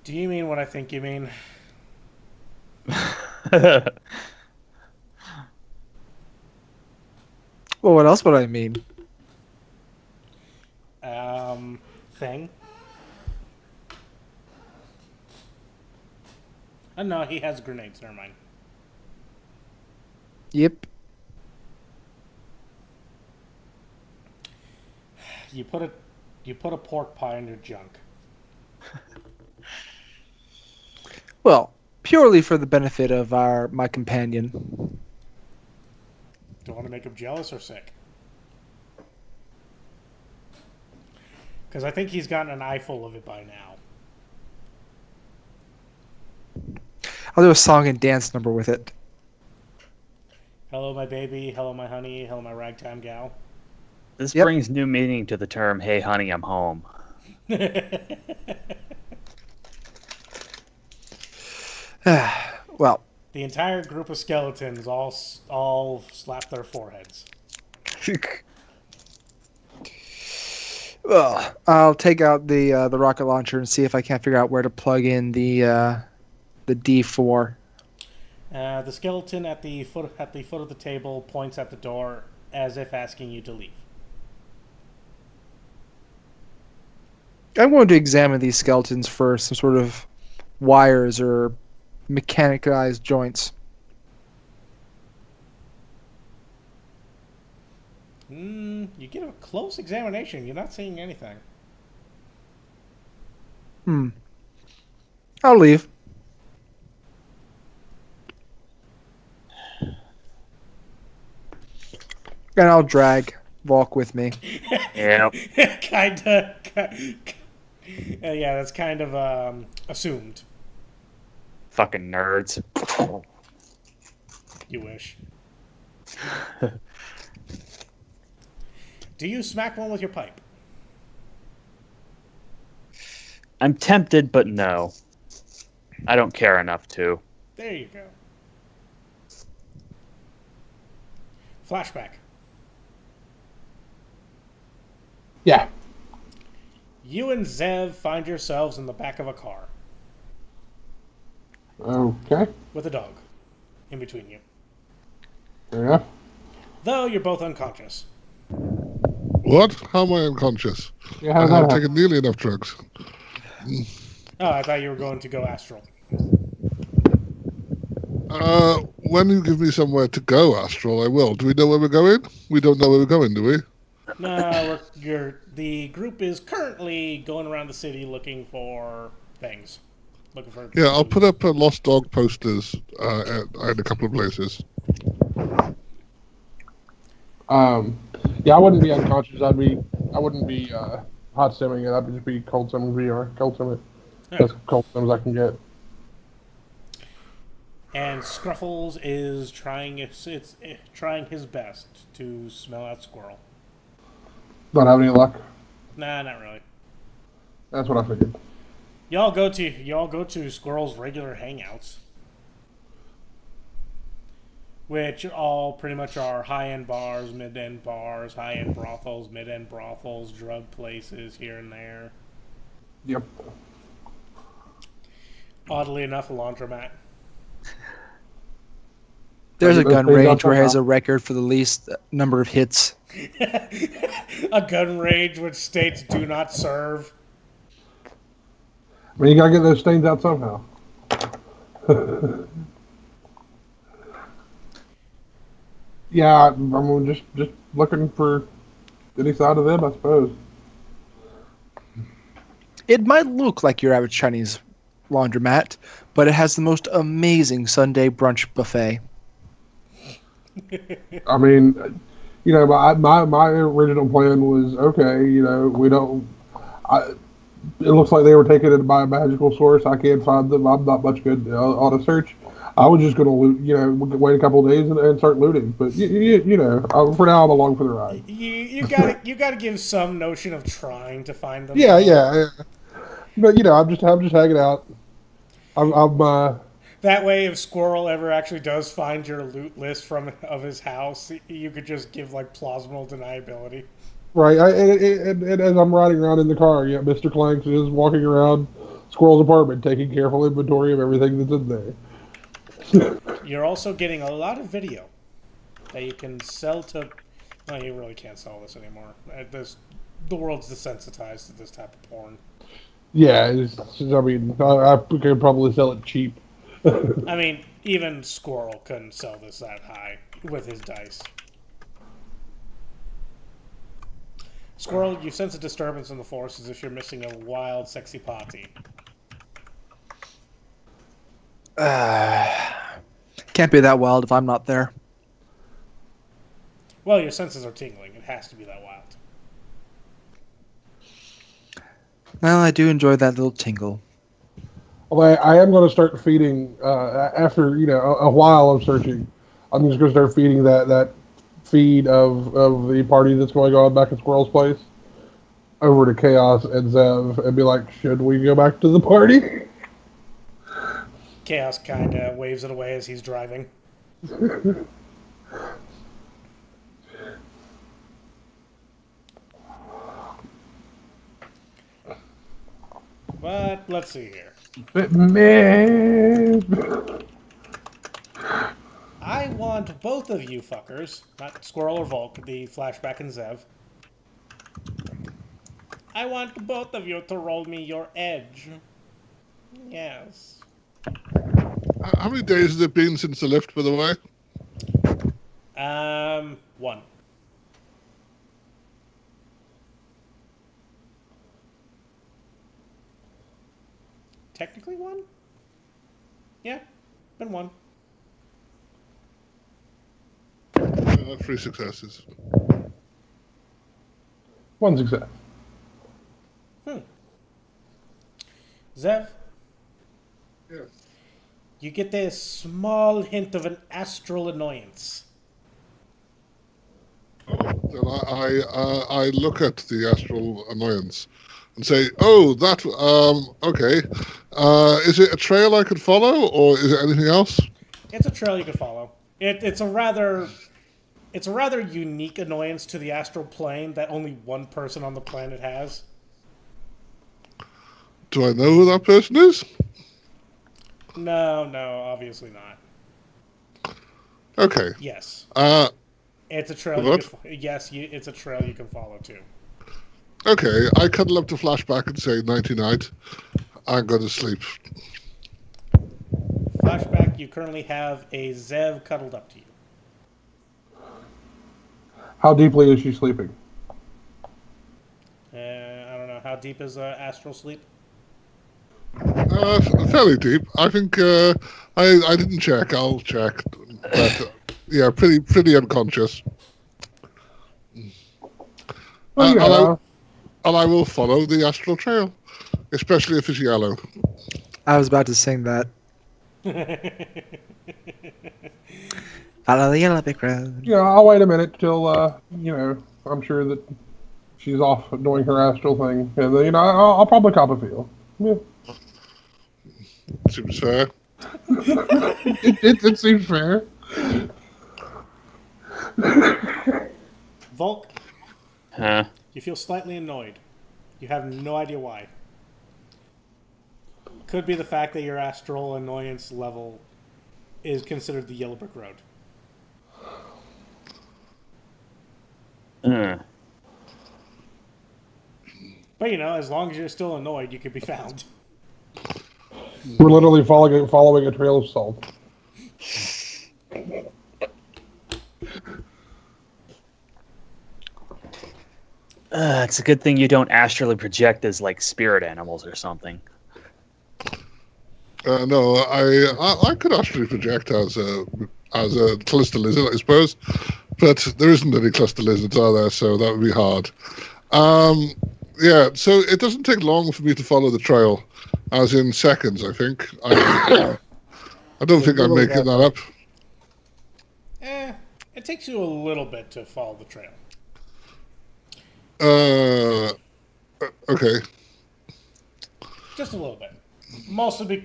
Do you mean what I think you mean? Well, what else would I mean? Thing? Oh, no, he has grenades. Never mind. Yep. You put a you put a pork pie in your junk. Well, purely for the benefit of my companion. Do you want to make him jealous or sick? Because I think he's gotten an eyeful of it by now. I'll do a song and dance number with it. Hello, my baby. Hello, my honey. Hello, my ragtime gal. This Yep. brings new meaning to the term, "Hey, honey, I'm home." Well, The entire group of skeletons all slap their foreheads. well, I'll take out the rocket launcher and see if I can't figure out where to plug in the D4. The skeleton at the foot of the table points at the door as if asking you to leave. I'm going to examine these skeletons for some sort of wires or mechanicalized joints. You get a close examination. You're not seeing anything. I'll leave. And I'll drag Volk with me. Yeah. Kinda. Yeah, that's kind of assumed. Fucking nerds. You wish. Do you smack one with your pipe? I'm tempted, but no. I don't care enough to. There you go. Flashback. Yeah. You and Zev find yourselves in the back of a car Okay. with a dog in between you. Fair enough. Though you're both unconscious. What? How am I unconscious? Yeah, how I does that haven't happen? taken nearly enough drugs. Oh, I thought you were going to go astral. When you give me somewhere to go, Astral, I will. Do we know where we're going? We don't know where we're going, do we? No, the group is currently going around the city looking for things. Looking for. Yeah, I'll put up lost dog posters at a couple of places. Yeah, I wouldn't be unconscious. I wouldn't be hot simming it. I'd just be cold simming VR. Cold sim it. As cold sim as I can get. And Scruffles is trying his best to smell out Squirrel. Don't have any luck. Nah, not really. That's what I figured. Y'all go to Squirrel's regular hangouts, which all pretty much are high-end bars, mid-end bars, high-end brothels, mid-end brothels, drug places here and there. Yep. Oddly enough, a laundromat. There's a Those gun things range outside where it has now. a record for the least number of hits. A gun range which states do not serve. I mean, you gotta get those stains out somehow. Yeah, I'm just looking for any side of them, I suppose. It might look like your average Chinese laundromat, but it has the most amazing Sunday brunch buffet. I mean, you know, my original plan was okay. You know, we don't. It looks like they were taken in by a magical source. I can't find them. I'm not much good on a search. I was just gonna loot. You know, wait a couple of days and start looting. But you know, for now I'm along for the ride. You gotta give some notion of trying to find them. Yeah. But you know, I'm just hanging out. I'm That way, if Squirrel ever actually does find your loot list of his house, you could just give like plausible deniability. right. And as I'm riding around in the car, yeah, Mr. Clanks is walking around, Squirrel's apartment, taking careful inventory of everything that's in there. You're also getting a lot of video that you can sell to. Well, you really can't sell this anymore. The world's desensitized to this type of porn. Yeah, I mean, I could probably sell it cheap. I mean, even Squirrel couldn't sell this that high with his dice. Squirrel, you sense a disturbance in the force as if you're missing a wild, sexy party. Can't be that wild if I'm not there. Well, your senses are tingling. It has to be that wild. Well, I do enjoy that little tingle. Well, I am going to start feeding, after, a while of searching, I'm just going to start feeding that feed of the party that's going on back at Squirrel's place over to Chaos and Zev and be like, should we go back to the party? Chaos kind of waves it away as he's driving. But let's see here. I want both of you fuckers, not Squirrel or Volk, the Flashback and Zev. I want both of you to roll me your edge. Yes. How many days has it been since the lift, by the way? 1. Technically 1? Yeah, been 1. 3 successes. 1 success. Zev? Yeah. You get a small hint of an astral annoyance. Then I look at the astral annoyance and say, "Oh, that okay. Is it a trail I could follow, or is it anything else?" It's a trail you can follow. It's a rather unique annoyance to the astral plane that only one person on the planet has. Do I know who that person is? No, obviously not. Okay. Yes. It's a trail. It's a trail you can follow too. Okay, I cuddle up to Flashback and say, "Nighty night. I'm going to sleep." Flashback, you currently have a Zev cuddled up to you. How deeply is she sleeping? I don't know. How deep is astral sleep? Fairly deep. I think I didn't check. I'll check. But, yeah, pretty unconscious. Well, yeah. And I will follow the astral trail, especially if it's yellow. I was about to sing that. Follow the yellow brick road. I'll wait a minute till, I'm sure that she's off doing her astral thing. And then, I'll probably cop a feel. Yeah. Seems fair. It seems fair. Volk, Huh? you feel slightly annoyed. You have no idea why. Could be the fact that your astral annoyance level is considered the yellow brick road. But as long as you're still annoyed, you could be found. We're literally following a trail of salt. It's a good thing you don't astrally project as like spirit animals or something. No, I could actually project as a cluster lizard, I suppose, but there isn't any cluster lizards, are there? So that would be hard. Yeah, so it doesn't take long for me to follow the trail, as in seconds, I think. I don't think I'm making that up. It takes you a little bit to follow the trail. Okay. Just a little bit. Mostly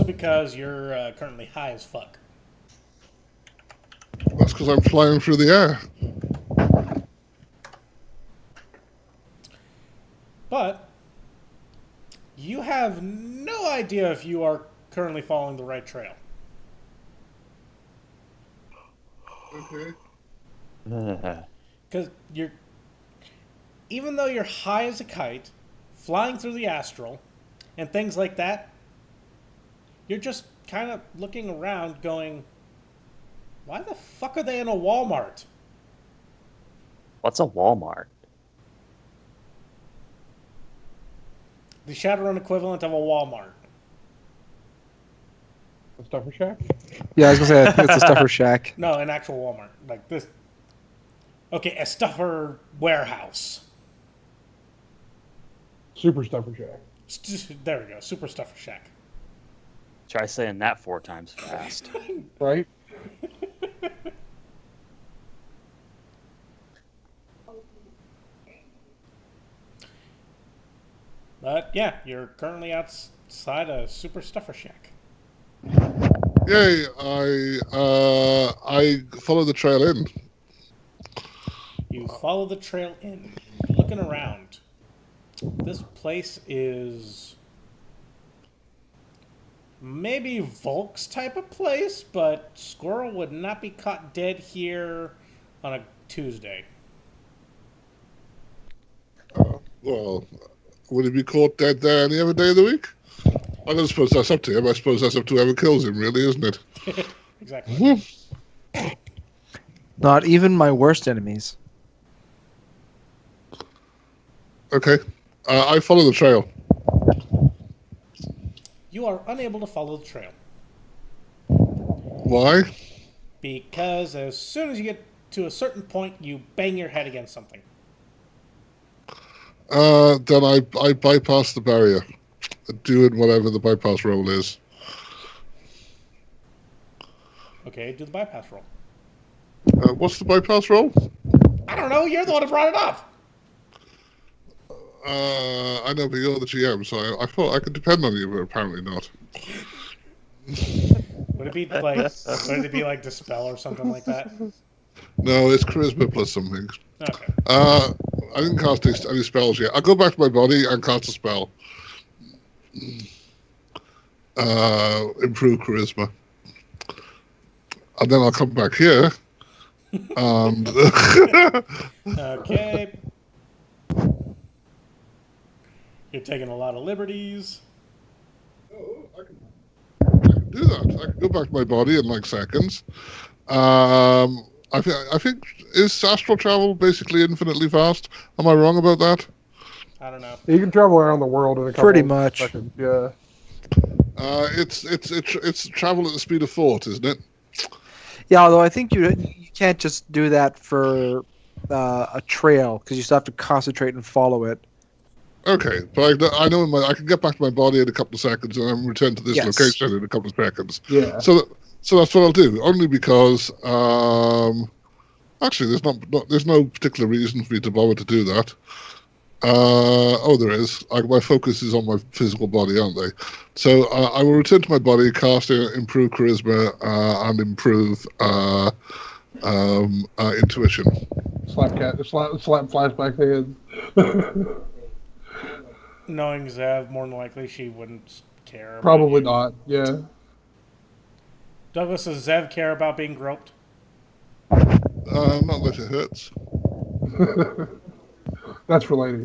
because you're currently high as fuck. That's because I'm flying through the air. But You have no idea if you are currently following the right trail. Okay. Because even though you're high as a kite, flying through the astral, and things like that, you're just kind of looking around going, why the fuck are they in a Walmart? What's a Walmart? The Shadowrun equivalent of a Walmart. The Stuffer Shack? Yeah, I was gonna say I think it's a stuffer shack. No, an actual Walmart. Like this. Okay, a stuffer warehouse. Super Stuffer Shack. There we go. Super Stuffer Shack. Try saying that 4 times fast. Right? But yeah, you're currently outside a Super Stuffer Shack. Yay! I follow the trail in. You follow the trail in, looking around. This place is maybe Volk's type of place, but Squirrel would not be caught dead here on a Tuesday. Well, would he be caught dead there any other day of the week? I don't suppose that's up to him. I suppose that's up to whoever kills him, really, isn't it? Exactly. Not even my worst enemies. Okay. I follow the trail. You are unable to follow the trail Why? because as soon as you get to a certain point, you bang your head against something. Then I bypass the barrier, doing whatever the bypass roll is. Okay, do the bypass roll. What's the bypass roll? I don't know. You're the one who brought it up. I know, but you're the GM, so I thought I could depend on you, but apparently not. Would it be like dispel or something like that? No, it's charisma plus something. Okay. I didn't cast any spells yet. I'll go back to my body and cast a spell. Improve charisma. And then I'll come back here. And Okay. You're taking a lot of liberties. I can do that. I can go back to my body in like seconds. I think is astral travel basically infinitely fast? Am I wrong about that? I don't know. You can travel around the world in a couple Pretty of much. seconds. Yeah. It's travel at the speed of thought, isn't it? Yeah, although I think you can't just do that for a trail because you still have to concentrate and follow it. Okay, but I know I can get back to my body in a couple of seconds and then return to this Yes. location in a couple of seconds. Yeah. So that's what I'll do. Only because actually there's no particular reason for me to bother to do that. There is. My focus is on my physical body, aren't they? So I will return to my body, cast improve charisma and improve intuition. Slap flashback hands. Knowing Zev, more than likely she wouldn't care. About Probably you. not. Yeah. Douglas, does Zev care about being groped? Not that it hurts. That's for lady.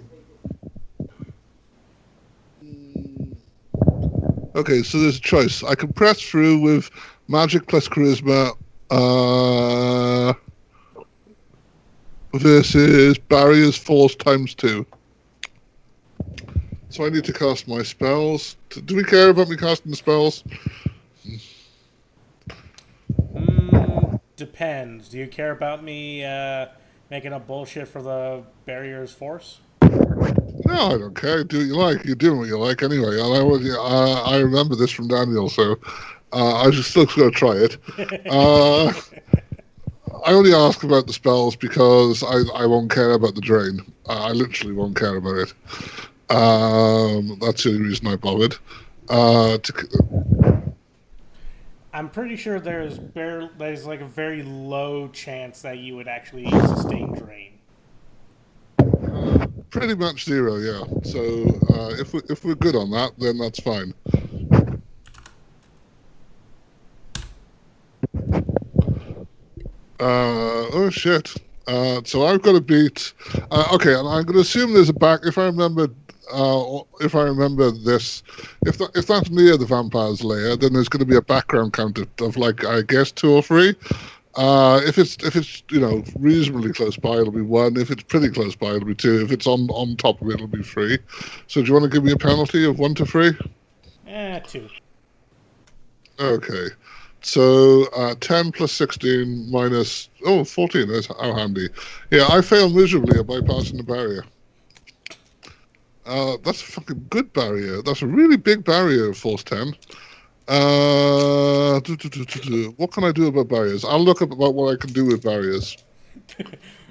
Okay, so there's a choice. I can press through with magic plus charisma versus barriers force times 2. So I need to cast my spells. Do we care about me casting the spells? Depends. Do you care about me making up bullshit for the barrier's force? No, I don't care. Do what you like. You're doing what you like anyway. And I remember this from Daniel, so I was just still going to try it. I only ask about the spells because I won't care about the drain. I literally won't care about it. That's the only reason I bothered. I'm pretty sure there's like a very low chance that you would actually sustain drain. Pretty much 0, yeah. So if we're good on that, then that's fine. Oh shit. So I've got to beat. Okay, and I'm going to assume there's a back. If I remember this, if that's near the vampire's lair, then there's going to be a background count of like, I guess 2 or 3. If it's reasonably close by, it'll be 1. If it's pretty close by, it'll be 2. If it's on top of it, it'll be 3. So do you want to give me a penalty of 1 to 3? 2. Okay. So 10 plus 16 minus 14. That's how handy. Yeah, I failed miserably at bypassing the barrier. That's a fucking good barrier. That's a really big barrier, force 10. What can I do about barriers? I'll look up about what I can do with barriers.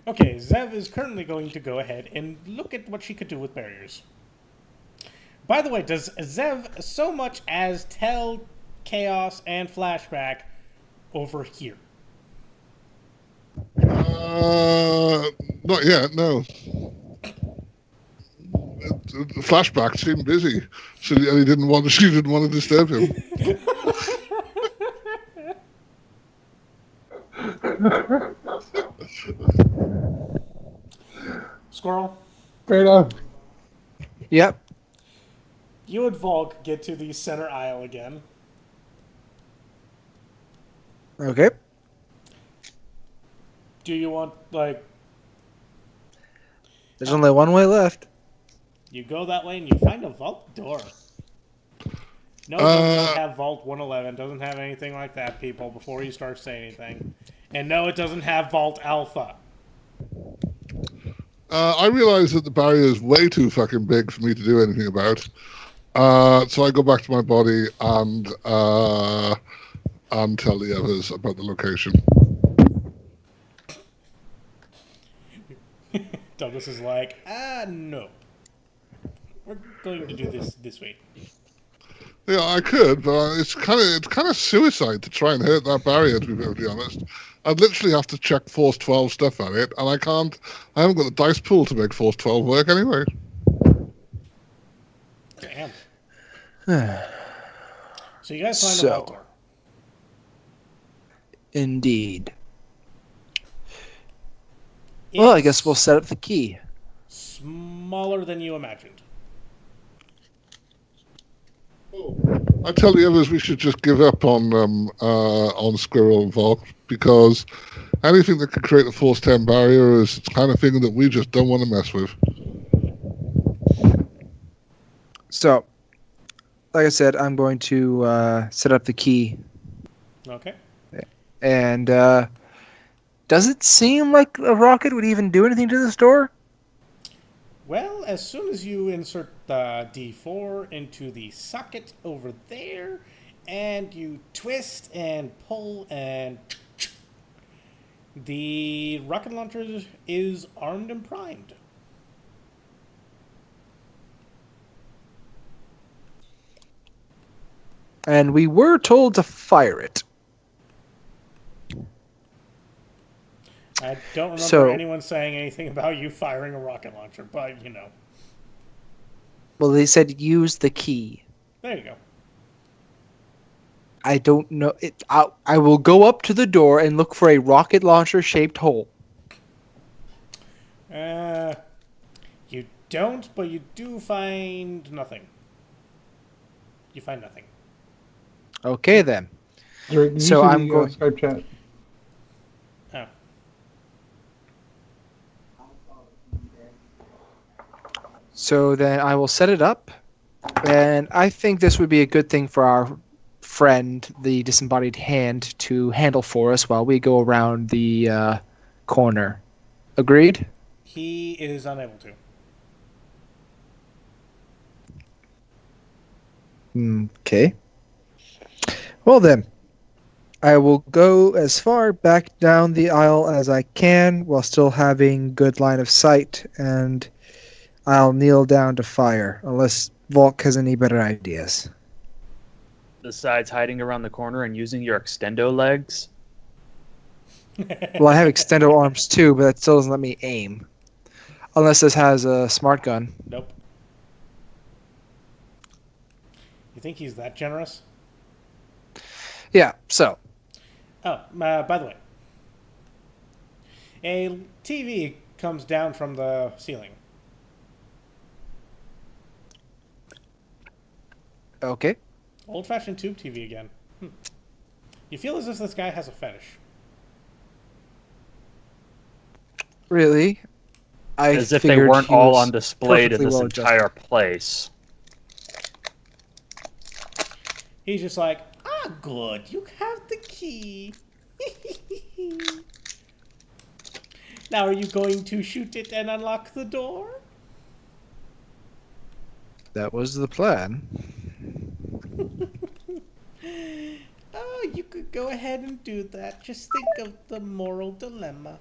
Okay, Zev is currently going to go ahead and look at what she could do with barriers. By the way, does Zev so much as tell Chaos and Flashback over here? Not yet, no. Flashback seemed busy, so she didn't want to disturb him. Squirrel? Fair enough. Yep. You and Volk get to the center aisle again. Okay. Do you want, like... There's only one way left. You go that way and you find a vault door. No, it does not have Vault 111. Doesn't have anything like that, people, before you start saying anything. And no, it doesn't have Vault Alpha. I realize that the barrier is way too fucking big for me to do anything about. So I go back to my body and tell the others about the location. Douglas is like, no. We're going to do this way. Yeah, I could, but it's kind of suicide to try and hurt that barrier, to be perfectly honest. I'd literally have to check Force 12 stuff at it, and I haven't got the dice pool to make Force 12 work anyway. Damn. So you guys find the vault door. Indeed. Well, I guess we'll set up the key. Smaller than you imagined. I tell the others we should just give up on Squirrel and Volk, because anything that could create a Force 10 barrier is the kind of thing that we just don't want to mess with. So, like I said, I'm going to set up the key. Okay. And does it seem like a rocket would even do anything to this door? Well, as soon as you insert the D4 into the socket over there, and you twist and pull, and the rocket launcher is armed and primed. And we were told to fire it. I don't remember anyone saying anything about you firing a rocket launcher, but you know. Well, they said use the key. There you go. I don't know. I will go up to the door and look for a rocket launcher shaped hole. You don't, but you do find nothing. You find nothing. Okay then. Zeriq, did you So see I'm the, going. Skype chat. Oh. So then I will set it up, and I think this would be a good thing for our friend, the disembodied hand, to handle for us while we go around the corner. Agreed? He is unable to. Okay. Well then, I will go as far back down the aisle as I can while still having good line of sight, and I'll kneel down to fire, unless Volk has any better ideas. Besides hiding around the corner and using your extendo legs? Well, I have extendo arms too, but that still doesn't let me aim. Unless this has a smart gun. Nope. You think he's that generous? Yeah, so. Oh, by the way. A TV comes down from the ceiling. Okay. Old-fashioned tube TV again. You feel as if this guy has a fetish. Really? As if they weren't all on display to this entire place. He's just like, ah, good, you have the key. Now are you going to shoot it and unlock the door? That was the plan. Oh, you could go ahead and do that. Just think of the moral dilemma.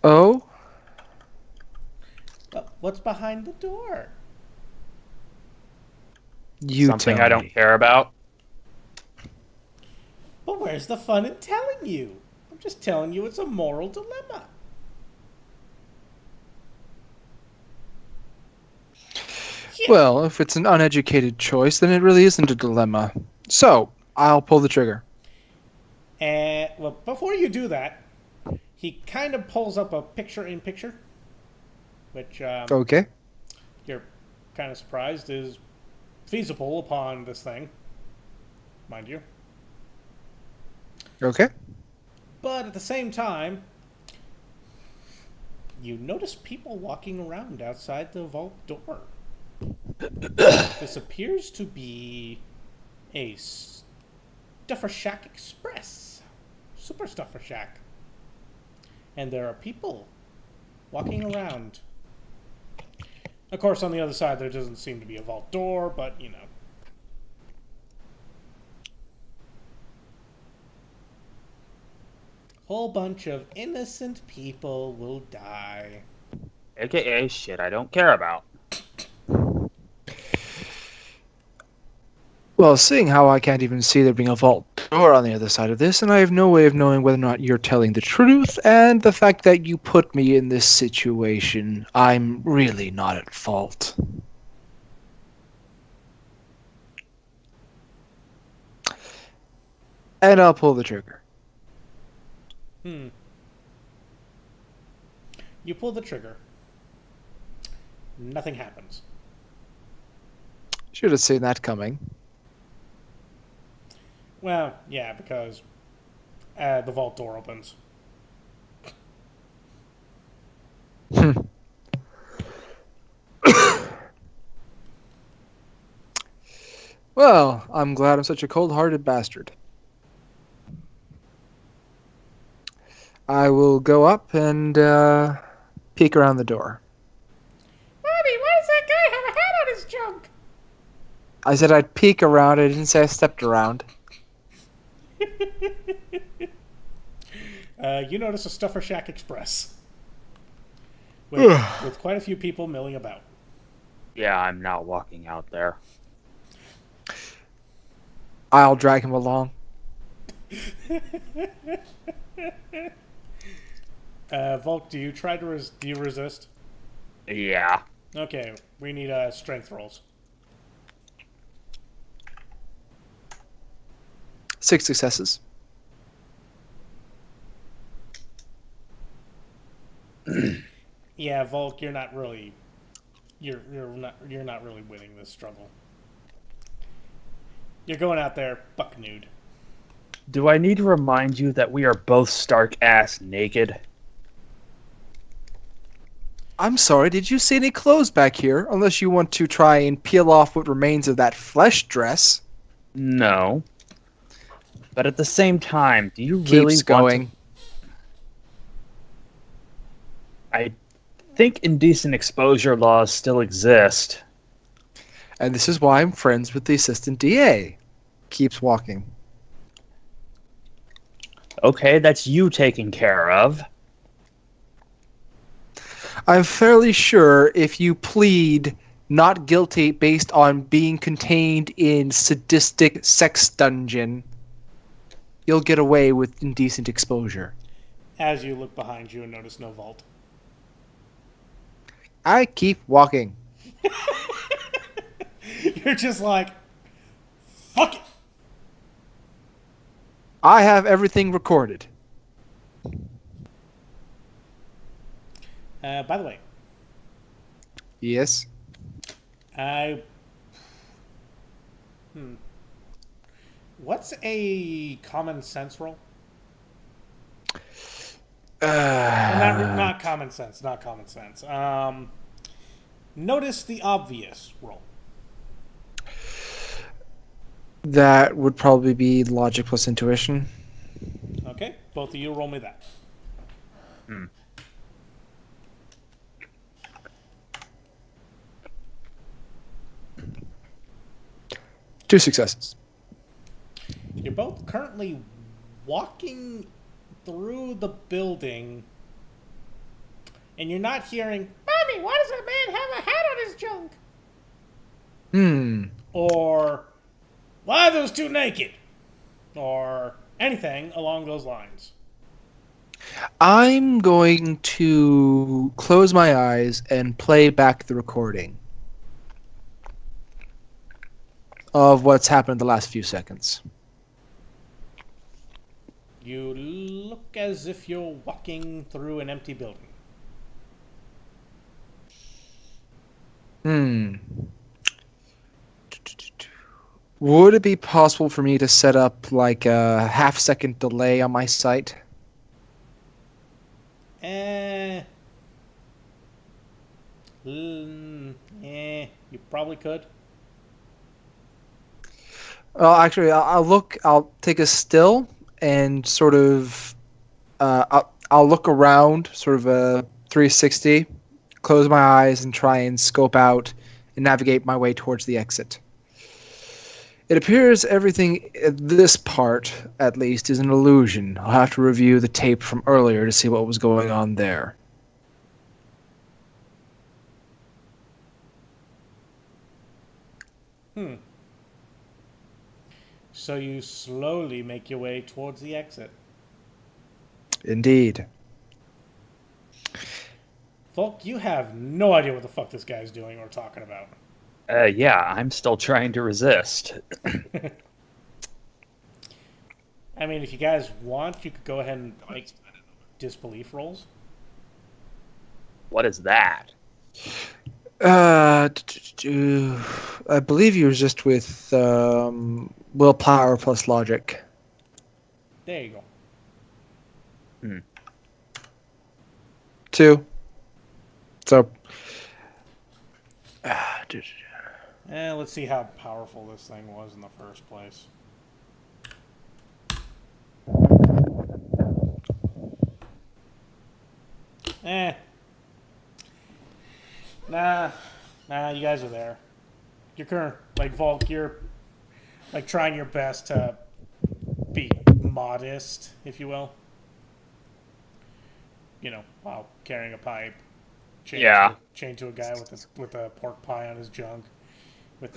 Oh? What's behind the door? Something I don't care about. But where's the fun in telling you? I'm just telling you it's a moral dilemma. Yeah. Well, if it's an uneducated choice, then it really isn't a dilemma. So, I'll pull the trigger. And, well, before you do that, he kind of pulls up a picture-in-picture, which Okay. you're kind of surprised is feasible upon this thing, mind you. Okay. But at the same time, you notice people walking around outside the vault door. This appears to be a Stuffer Shack Express. Super Stuffer Shack. And there are people walking around. Of course, on the other side, there doesn't seem to be a vault door, but, you know. Whole bunch of innocent people will die. AKA shit I don't care about. Well, seeing how I can't even see there being a vault door on the other side of this, and I have no way of knowing whether or not you're telling the truth, and the fact that you put me in this situation, I'm really not at fault. And I'll pull the trigger. You pull the trigger. Nothing happens. Should have seen that coming. Well, yeah, because the vault door opens. Well, I'm glad I'm such a cold-hearted bastard. I will go up and peek around the door. Mommy, why does that guy have a hat on his junk? I said I'd peek around. I didn't say I stepped around. You notice a Stuffer Shack Express. With quite a few people milling about. Yeah, I'm not walking out there. I'll drag him along. Volk, do you try to do you resist? Yeah. Okay, we need strength rolls. 6 successes. Yeah, Volk, you're not really you're not really winning this struggle. You're going out there buck nude. Do I need to remind you that we are both stark ass naked? I'm sorry, did you see any clothes back here? Unless you want to try and peel off what remains of that flesh dress. No. But at the same time, do you really Keeps going. I think indecent exposure laws still exist. And this is why I'm friends with the assistant DA. Keeps walking. Okay, that's you taken care of. I'm fairly sure if you plead not guilty based on being contained in sadistic sex dungeon, you'll get away with indecent exposure. as you look behind you and notice no vault. I keep walking. You're just like, fuck it. I have everything recorded. By the way, Yes. What's a common sense roll? Not common sense. Not common sense. Notice the obvious roll. That would probably be logic plus intuition. Okay, both of you roll me that. 2 successes. You're both currently walking through the building, and you're not hearing, "Mommy, why does that man have a hat on his junk?" Or, "Why are those two naked?" Or anything along those lines. I'm going to close my eyes and play back the recording of what's happened the last few seconds. You look as if you're walking through an empty building. Would it be possible for me to set up like a half-second delay on my sight? You probably could. Well, actually, I'll take a still and sort of, I'll look around, sort of a 360, close my eyes and try and scope out and navigate my way towards the exit. It appears everything at this part, at least, is an illusion. I'll have to review the tape from earlier to see what was going on there. So you slowly make your way towards the exit. Indeed. Volk, you have no idea what the fuck this guy's doing or talking about. Yeah, I'm still trying to resist. I mean, if you guys want, you could go ahead and make disbelief rolls. What is that? I believe you were just with willpower plus logic. There you go. 2. So, Let's see how powerful this thing was in the first place. Nah, you guys are there. You're current, like Volk, you're like trying your best to be modest, if you will. You know, while carrying a pipe. Chained to a guy with a pork pie on his junk. With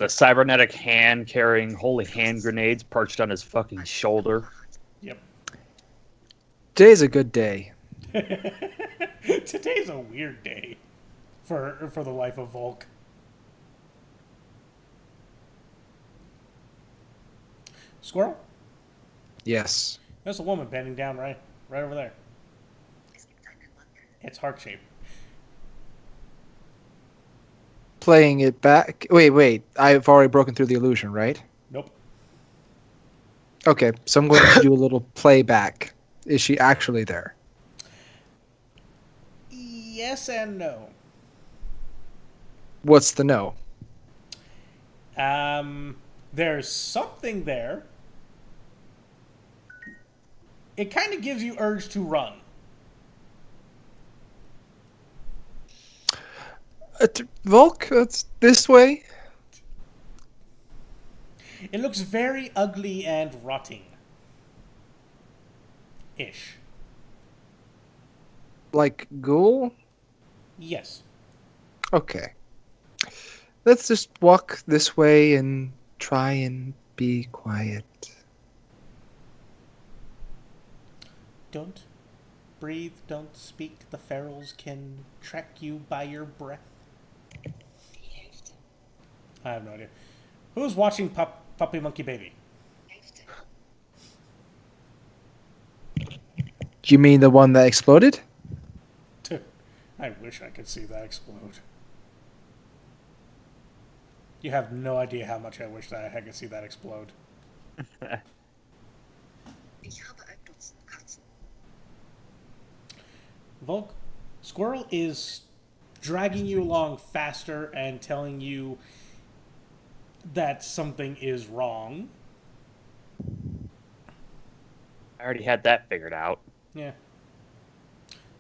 a cybernetic hand carrying holy hand grenades perched on his fucking shoulder. Yep. Today's a good day. Today's a weird day for the life of Volk. Squirrel? Yes. There's a woman bending down right over there. It's heart-shaped. Playing it back. Wait. I've already broken through the illusion, right? Nope. Okay, so I'm going to do a little playback. Is she actually there? Yes and no. What's the no? There's something there. It kind of gives you urge to run. Volk, it's this way. It looks very ugly and rotting. Ish. Like ghoul? Yes. Okay. Let's just walk this way and try and be quiet. Don't breathe, don't speak. The ferals can track you by your breath. I have no idea. Who's watching Puppy Monkey Baby? Do you mean the one that exploded? I wish I could see that explode. You have no idea how much I wish that I could see that explode. Volk, Squirrel is dragging you along faster and telling you that something is wrong. I already had that figured out. Yeah.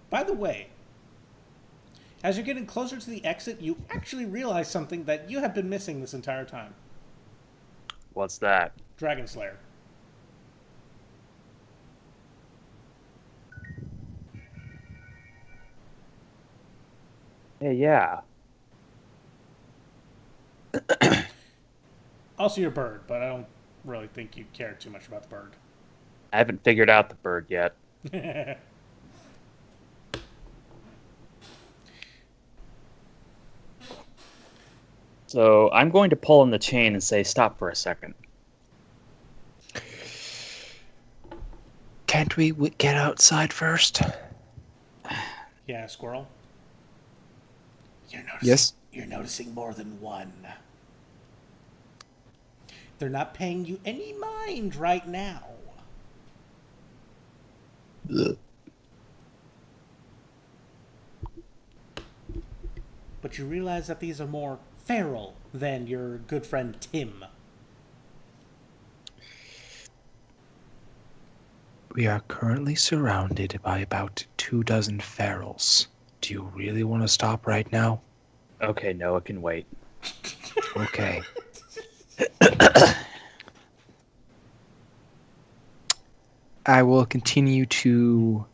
By the way, as you're getting closer to the exit, you actually realize something that you have been missing this entire time. What's that? Dragon Slayer. Hey, yeah. Also your bird, but I don't really think you care too much about the bird. I haven't figured out the bird yet. So I'm going to pull on the chain and say, stop for a second. Can't we get outside first? Yeah, Squirrel. Yes? You're noticing more than one. They're not paying you any mind right now. Ugh. But you realize that these are more feral than your good friend Tim. We are currently surrounded by about 24 ferals. Do you really want to stop right now? Okay, no, it can wait. Okay. I will continue to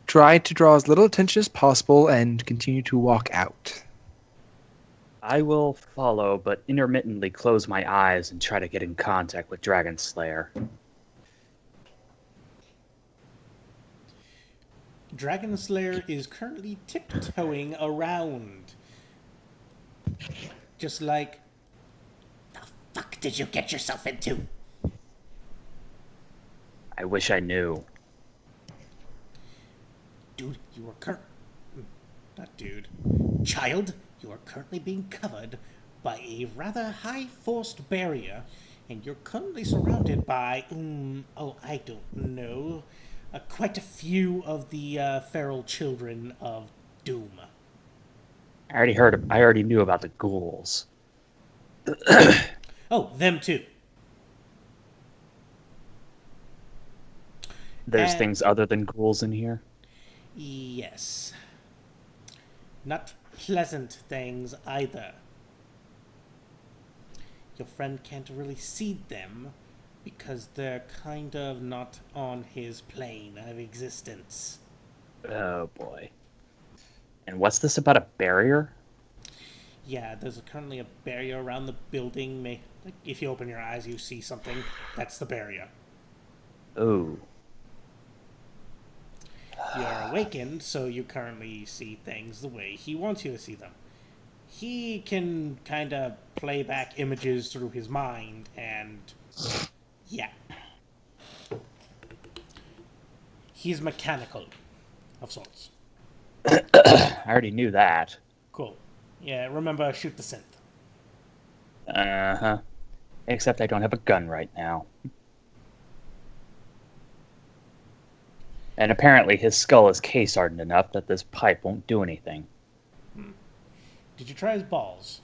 try to draw as little attention as possible and continue to walk out. I will follow, but intermittently close my eyes and try to get in contact with Dragon Slayer. Dragon Slayer is currently tiptoeing around. Just like, the fuck did you get yourself into? I wish I knew. Dude, you are not dude. Child, you are currently being covered by a rather high-forced barrier, and you're currently surrounded by, I don't know, quite a few of the feral children of Doom. I already knew about the ghouls. Oh, them too. There's things other than ghouls in here? Yes. Not pleasant things either. Your friend can't really see them because they're kind of not on his plane of existence. Oh boy. And what's this about a barrier? Yeah, there's currently a barrier around the building. Like if you open your eyes, you see something. That's the barrier. Oh. You're awakened, so you currently see things the way he wants you to see them. He can kind of play back images through his mind, and yeah. He's mechanical, of sorts. I already knew that. Cool. Yeah, remember, shoot the synth. Uh-huh. Except I don't have a gun right now. And apparently his skull is case-hardened enough that this pipe won't do anything. Did you try his balls?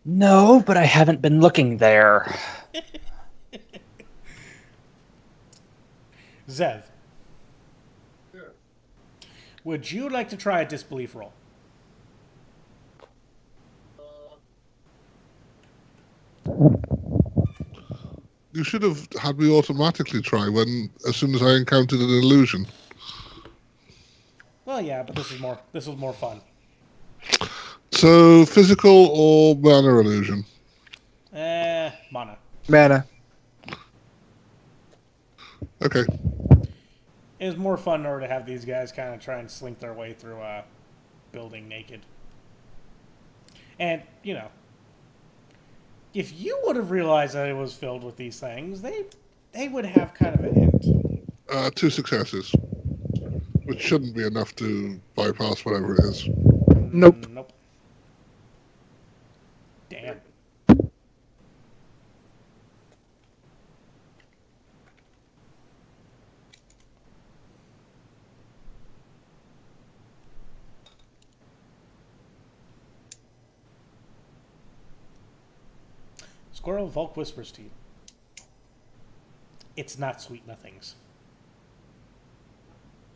No, but I haven't been looking there. Zev. Yeah. Would you like to try a disbelief roll? You should have had me automatically try as soon as I encountered an illusion. Well, yeah, but this was more fun. So, physical or mana illusion? Mana. Mana. Okay. It's more fun in order to have these guys kind of try and slink their way through a building naked. And, you know, if you would have realized that it was filled with these things, they would have kind of a hint. 2 successes, which shouldn't be enough to bypass whatever it is. Nope. Nope. Damn. Squirrel, Volk whispers to you. It's not sweet nothings.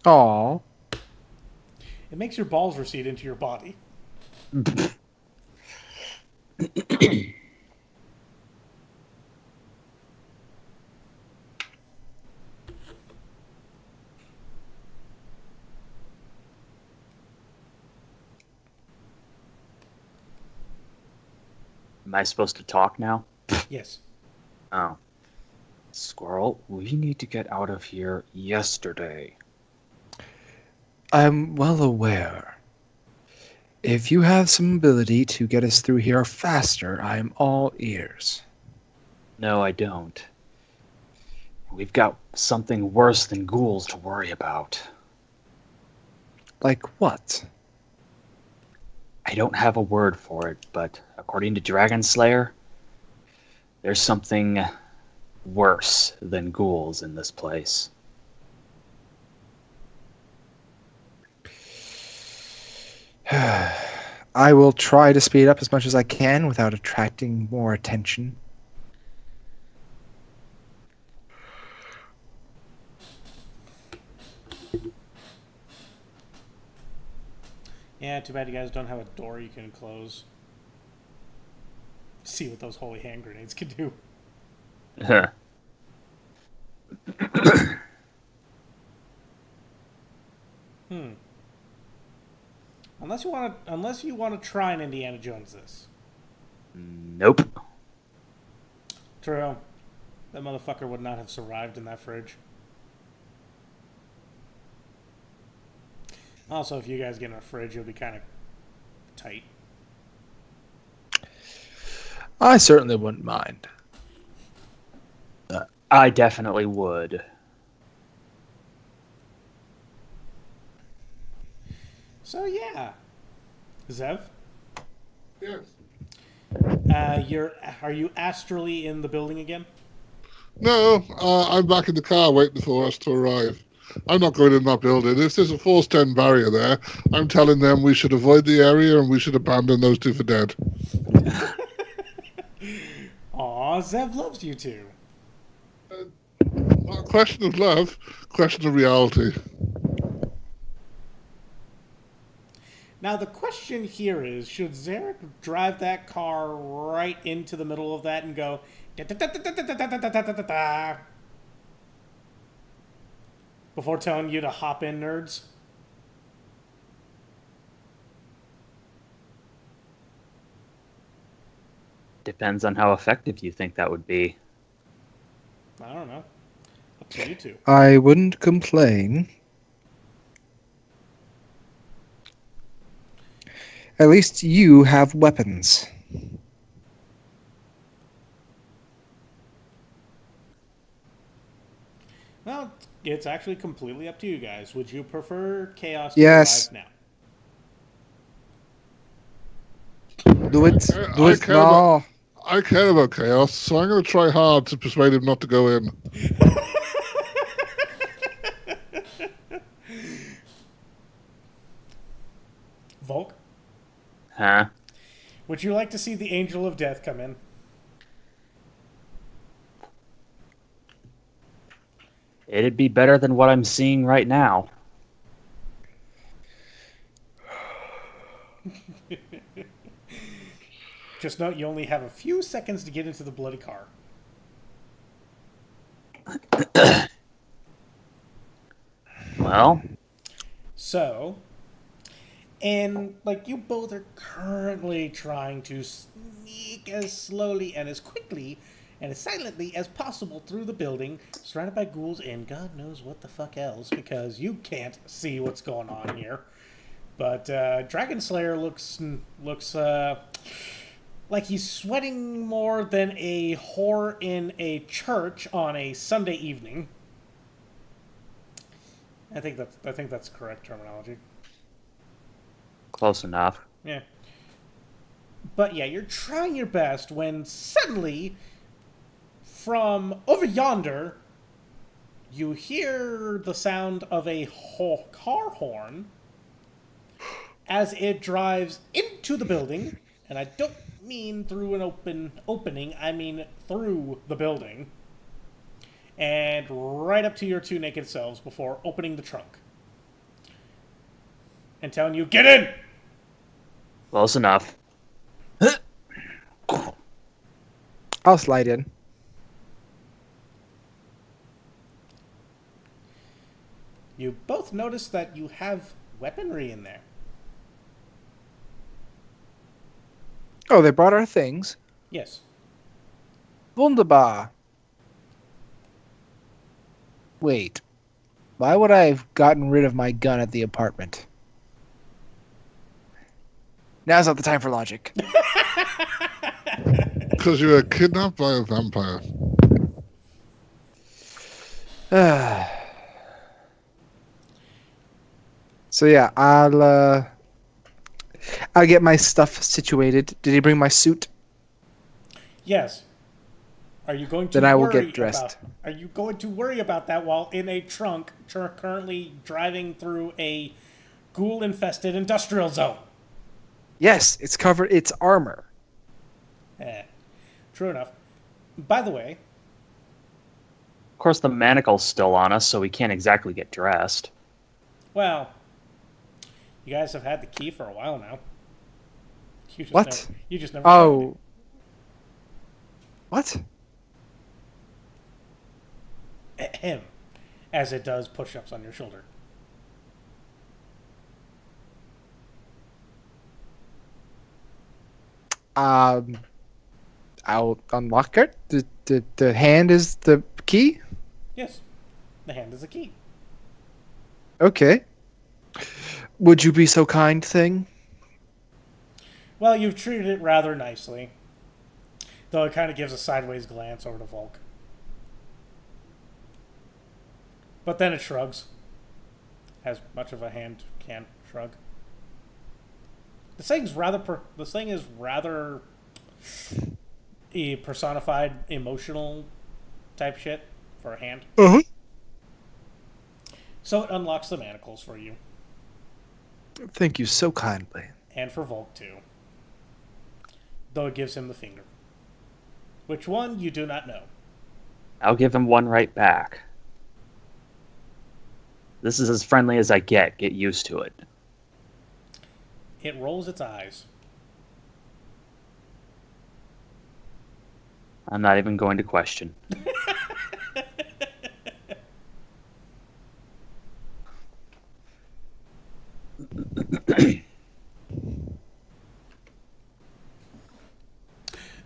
Aw. It makes your balls recede into your body. Am I supposed to talk now? Yes. Oh. Squirrel, we need to get out of here yesterday. I'm well aware. If you have some ability to get us through here faster, I am all ears. No, I don't. We've got something worse than ghouls to worry about. Like what? I don't have a word for it, but according to Dragon Slayer, there's something worse than ghouls in this place. I will try to speed up as much as I can without attracting more attention. Yeah, too bad you guys don't have a door you can close. See what those holy hand grenades can do. Unless you want to try and Indiana Jones this. Nope. True. That motherfucker would not have survived in that fridge. Also, if you guys get in a fridge, you'll be kind of tight. I certainly wouldn't mind. I definitely would. So yeah, Zev, Yes. are you astrally in the building again? No, I'm back in the car waiting for us to arrive. I'm not going in that building. If there's a force 10 barrier there, I'm telling them we should avoid the area and we should abandon those 2 for dead. Aw, Zev loves you too. Not a question of love, question of reality. Now the question here is, should Zeriq drive that car right into the middle of that and go da-da-da-da-da-da-da-da-da-da-da before telling you to hop in, nerds? Depends on how effective you think that would be. I don't know. Up to you two. I wouldn't complain. At least you have weapons. Well, it's actually completely up to you guys. Would you prefer Chaos Yes. to arrive now? Do it. Do I it care now. I care about chaos, so I'm going to try hard to persuade him not to go in. Volk, Huh? would you like to see the Angel of Death come in? It'd be better than what I'm seeing right now. Just note you only have a few seconds to get into the bloody car. Well, So, and like you both are currently trying to sneak as slowly and as quickly and as silently as possible through the building, surrounded by ghouls and God knows what the fuck else, because you can't see what's going on here. But Dragon Slayer looks like he's sweating more than a whore in a church on a Sunday evening. I think that's correct terminology. Close enough. Yeah. But yeah, you're trying your best when suddenly, from over yonder, you hear the sound of a car horn as it drives into the building. And I don't mean through an opening, I mean through the building. And right up to your two naked selves before opening the trunk. And telling you, get in! Close enough. I'll slide in. You both notice that you have weaponry in there. Oh, they brought our things. Yes. Wunderbar. Wait. Why would I have gotten rid of my gun at the apartment? Now's not the time for logic. Because you were kidnapped by a vampire. So yeah, I'll get my stuff situated. Did he bring my suit? Yes. Are you going to Then I will worry get dressed. Are you going to worry about that while in a trunk currently driving through a ghoul-infested industrial zone? Yes, it's covered. It's armor. True enough. By the way, Of course, the manacle's still on us, so we can't exactly get dressed. well, you guys have had the key for a while now. You just What? You just never tried Oh. What? it. Him, as it does push-ups on your shoulder. I'll unlock it. The hand is the key? Yes. The hand is a key. Okay. Would you be so kind, thing? Well, you've treated it rather nicely. Though it kind of gives a sideways glance over to Volk. But then it shrugs. As much of a hand can shrug. This thing is rather a personified emotional type shit for a hand. Uh-huh. So it unlocks the manacles for you. Thank you so kindly. And for Volk too. Though it gives him the finger. Which one, you do not know. I'll give him one right back. This is as friendly as I get. Get used to it. It rolls its eyes. I'm not even going to question.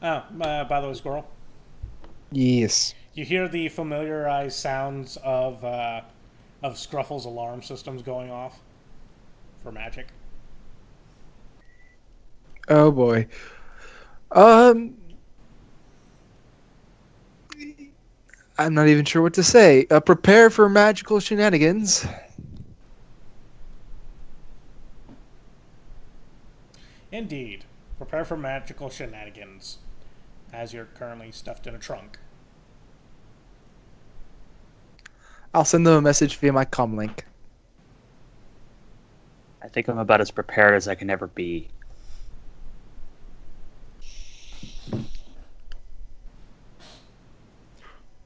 By the way, Squirrel, Yes. you hear the familiarized sounds of Scruffle's alarm systems going off for magic. Oh boy. I'm not even sure what to say. Prepare for magical shenanigans. Indeed. Prepare for magical shenanigans, as you're currently stuffed in a trunk. I'll send them a message via my comm link. I think I'm about as prepared as I can ever be.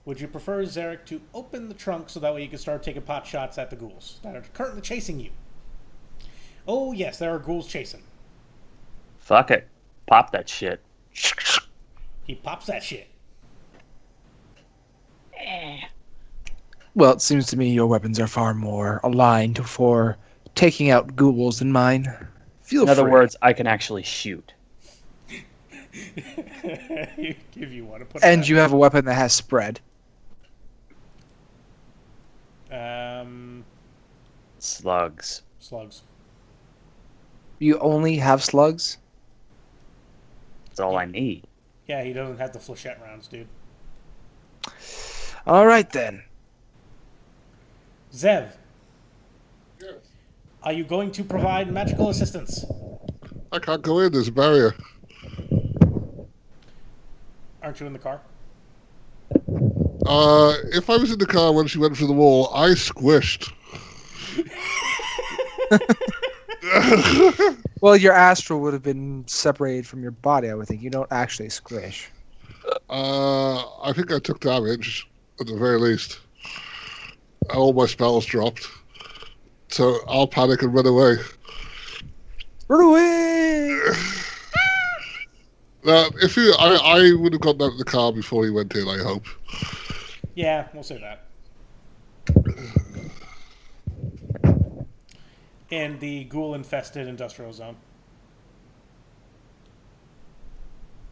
Would you prefer Zeriq to open the trunk so that way you can start taking pot shots at the ghouls that are currently chasing you? Oh yes, there are ghouls chasing. Fuck it. Pop that shit. He pops that shit. Well, it seems to me your weapons are far more aligned for taking out ghouls than mine. Feel In other free. words, I can actually shoot. If you want to put. And you have a weapon that has spread. Slugs. Slugs. You only have slugs? That's all I need. Yeah, he doesn't have the flechette rounds, dude. All right, then. Zev, Yes. are you going to provide magical assistance? I can't go in. There's a barrier. Aren't you in the car? If I was in the car when she went through the wall, I squished. Well, your astral would have been separated from your body, I would think. You don't actually squish. I think I took damage, at the very least. All my spells dropped. So I'll panic and run away. Run away! I would have gotten out of the car before he went in, I hope. Yeah, we'll say that. In the ghoul-infested industrial zone.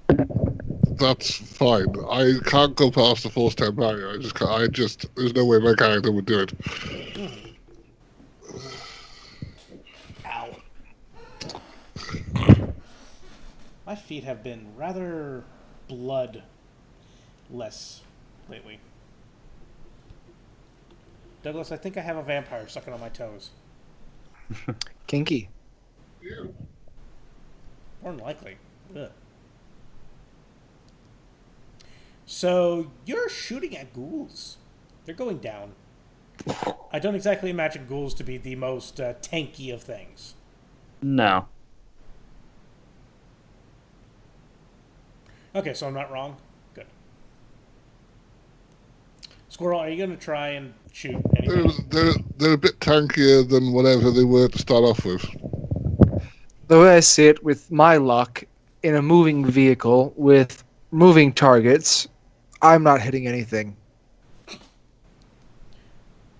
That's fine. I can't go past the force 10 barrier. There's no way my character would do it. Ow. My feet have been rather bloodless lately. Douglas, I think I have a vampire sucking on my toes. Kinky. Yeah. More than likely. Ugh. So, you're shooting at ghouls. They're going down. I don't exactly imagine ghouls to be the most tanky of things. No. Okay, so I'm not wrong? Good. Squirrel, are you going to try and shoot anything? They're a bit tankier than whatever they were to start off with. The way I see it, with my luck, in a moving vehicle with moving targets, I'm not hitting anything.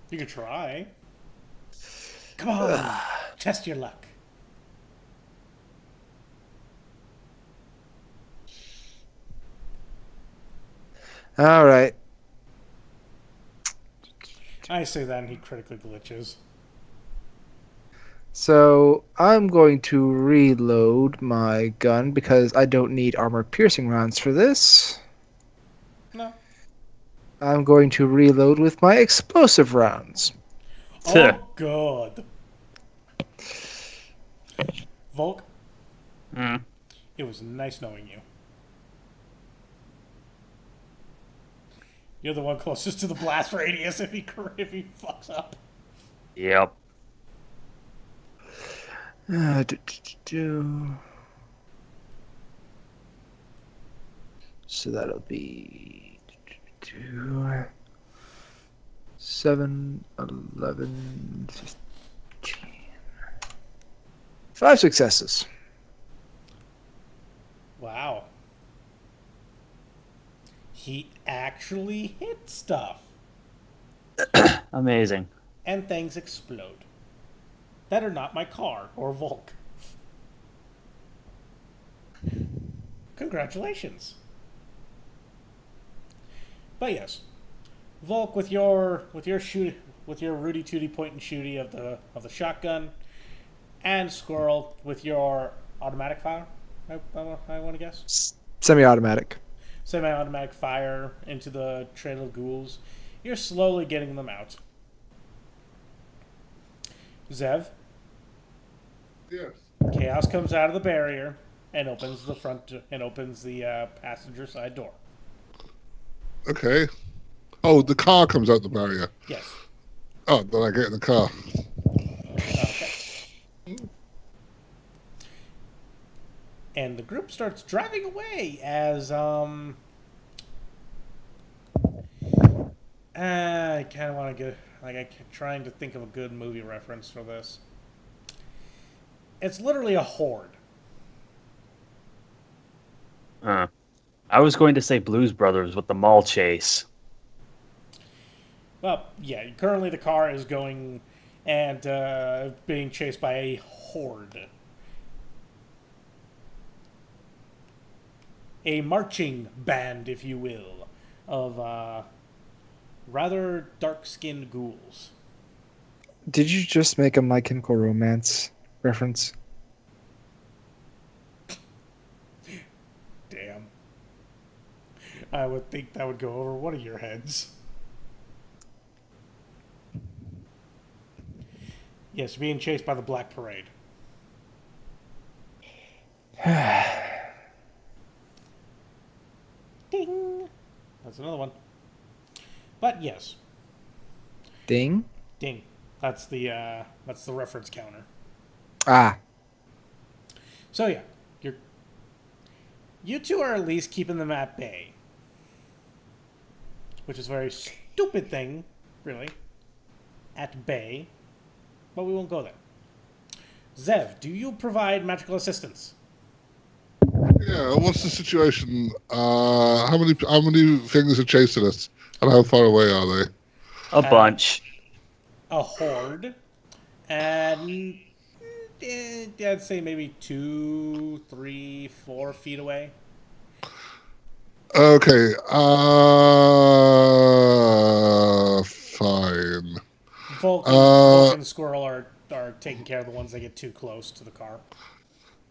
You can try. Come on. Test your luck. All right. I say that and he critically glitches. So I'm going to reload my gun because I don't need armor-piercing rounds for this. No. I'm going to reload with my explosive rounds. Oh, God. Volk, it was nice knowing you. You're the one closest to the blast radius if he fucks up. Yep. So that'll be 7, 11, 15. 5 successes. Wow. He actually hit stuff. Amazing. And things explode. That are not my car or Volk. Congratulations. But yes, Volk with your Rudy Tooty point and shooty of the shotgun, and Squirrel with your automatic fire. I want to guess Semi-automatic. Semi-automatic fire into the trail of ghouls. You're slowly getting them out. Zev. Yes. Chaos comes out of the barrier and opens the passenger side door. Okay. Oh, the car comes out the barrier. Yes. Oh, then I get in the car. Okay. And the group starts driving away as I kind of want to get I'm trying to think of a good movie reference for this. It's literally a horde. I was going to say Blues Brothers with the mall chase. Well, yeah, currently the car is going and being chased by a horde. a marching band, if you will, of rather dark-skinned ghouls. Did you just make a My Chemical Romance reference? Damn. I would think that would go over one of your heads. Yes, being chased by the Black Parade. Ding! That's another one. But yes, Ding? ding. That's the reference counter. Ah. So yeah, you two are at least keeping them at bay, which is a very stupid thing, really. At bay, but we won't go there. Zev, do you provide magical assistance? Yeah, what's the situation? How many things are chasing us, and how far away are they? A bunch. A horde, and I'd say maybe 2, 3, 4 feet away. Okay. Fine. Volk and Squirrel are taking care of the ones that get too close to the car.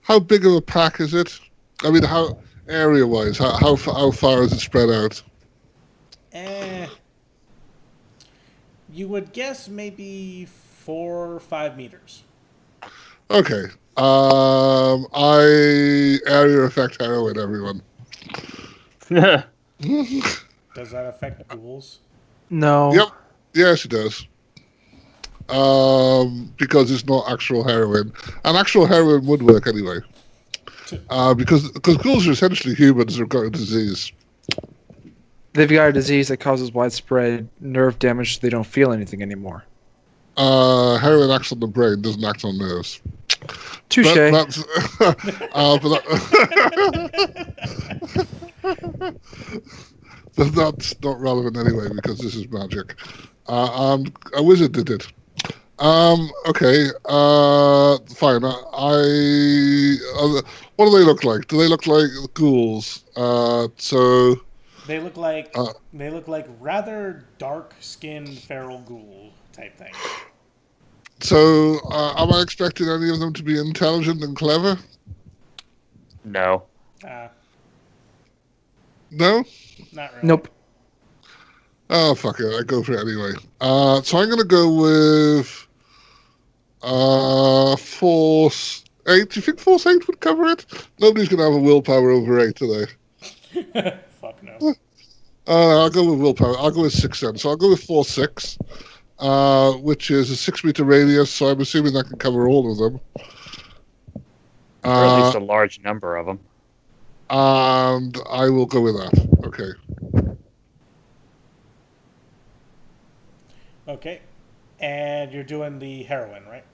How big of a pack is it? I mean, how area-wise? How far is it spread out? You would guess maybe 4 or 5 meters. Okay. I area effect heroin, everyone. Does that affect ghouls? No. Yep. Yes, it does. Because it's not actual heroin, and actual heroin would work anyway. Because ghouls are essentially humans who've got a disease. They've got a disease that causes widespread nerve damage so they don't feel anything anymore. Heroin acts on the brain, doesn't act on nerves. Touche. That's but that's not relevant anyway because this is magic. And a wizard did it. Okay. Fine. What do they look like? Do they look like ghouls? So They look like rather dark-skinned feral ghoul type things. So, am I expecting any of them to be intelligent and clever? No. No? Not really. Nope. Oh, fuck it. I go for it anyway. So I'm going to go with Force 8. Do you think Force 8 would cover it? Nobody's going to have a willpower over 8, are they? Fuck no. I'll go with willpower. I'll go with 6 then. So I'll go with Force 6. Which is a 6-meter radius, so I'm assuming that can cover all of them. Or at least a large number of them. And I will go with that. Okay. Okay. And you're doing the heroin, right?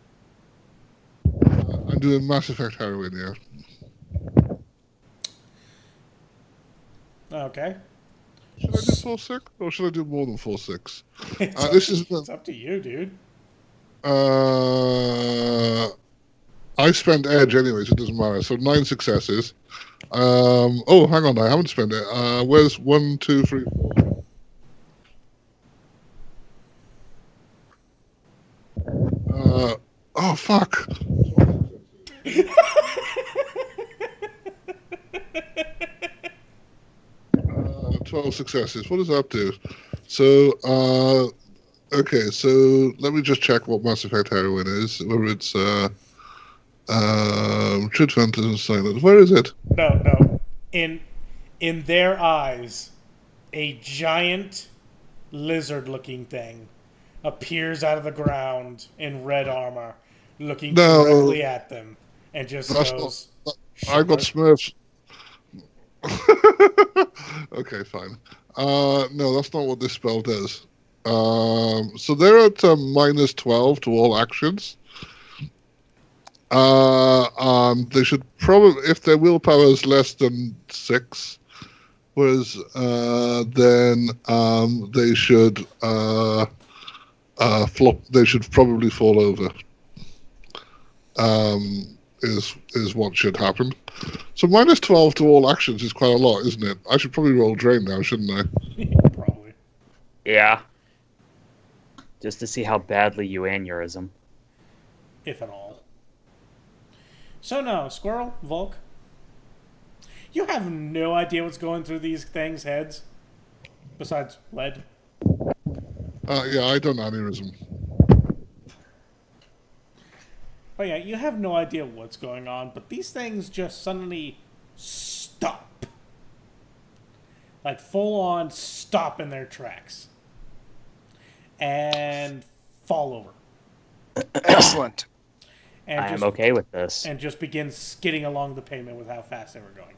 I'm doing Mass Effect heroin, yeah. Okay. Should I do 4-6? Or should I do more than 4-6? It's up to you, dude. I spent edge anyway, so it doesn't matter. So 9 successes. Oh, hang on, I haven't spent it. Where's 1, 2, 3, 4? Oh, fuck. 12 successes. What does that do? So, okay, so let me just check what Mass Effect heroin is. Whether it's, Truth Fantasy and Silence. Where is it? No. In their eyes, a giant lizard-looking thing appears out of the ground in red armor, looking directly at them, and just goes... I got Smurfs. Okay, fine. No, that's not what this spell does. So they're at -12 to all actions. They should probably, if their willpower is less than 6, whereas then they should flop. They should probably fall over. is what should happen. So minus 12 to all actions is quite a lot, isn't it? I should probably roll drain now, shouldn't I? Probably. Yeah. Just to see how badly you aneurysm. If at all. So no, Squirrel, Volk, you have no idea what's going through these things' heads, besides lead. Yeah, I don't aneurysm. Oh yeah, you have no idea what's going on, but these things just suddenly stop. Like full on stop in their tracks. And fall over. Excellent. And I am okay with this. And just begin skidding along the pavement with how fast they were going.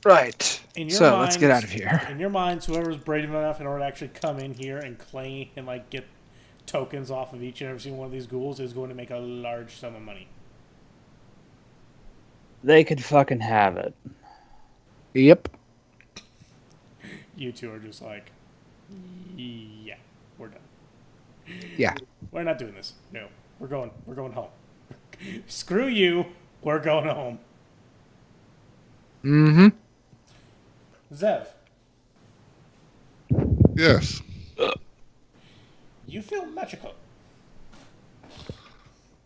Right. So let's get out of here. In your minds, whoever's brave enough in order to actually come in here and claim and like get tokens off of each and every single one of these ghouls is going to make a large sum of money. They could fucking have it. Yep. You two are just like, yeah, we're done. Yeah. We're not doing this. No, we're going home. Screw you. We're going home. Mm-hmm. Zev, Yes. you feel magical.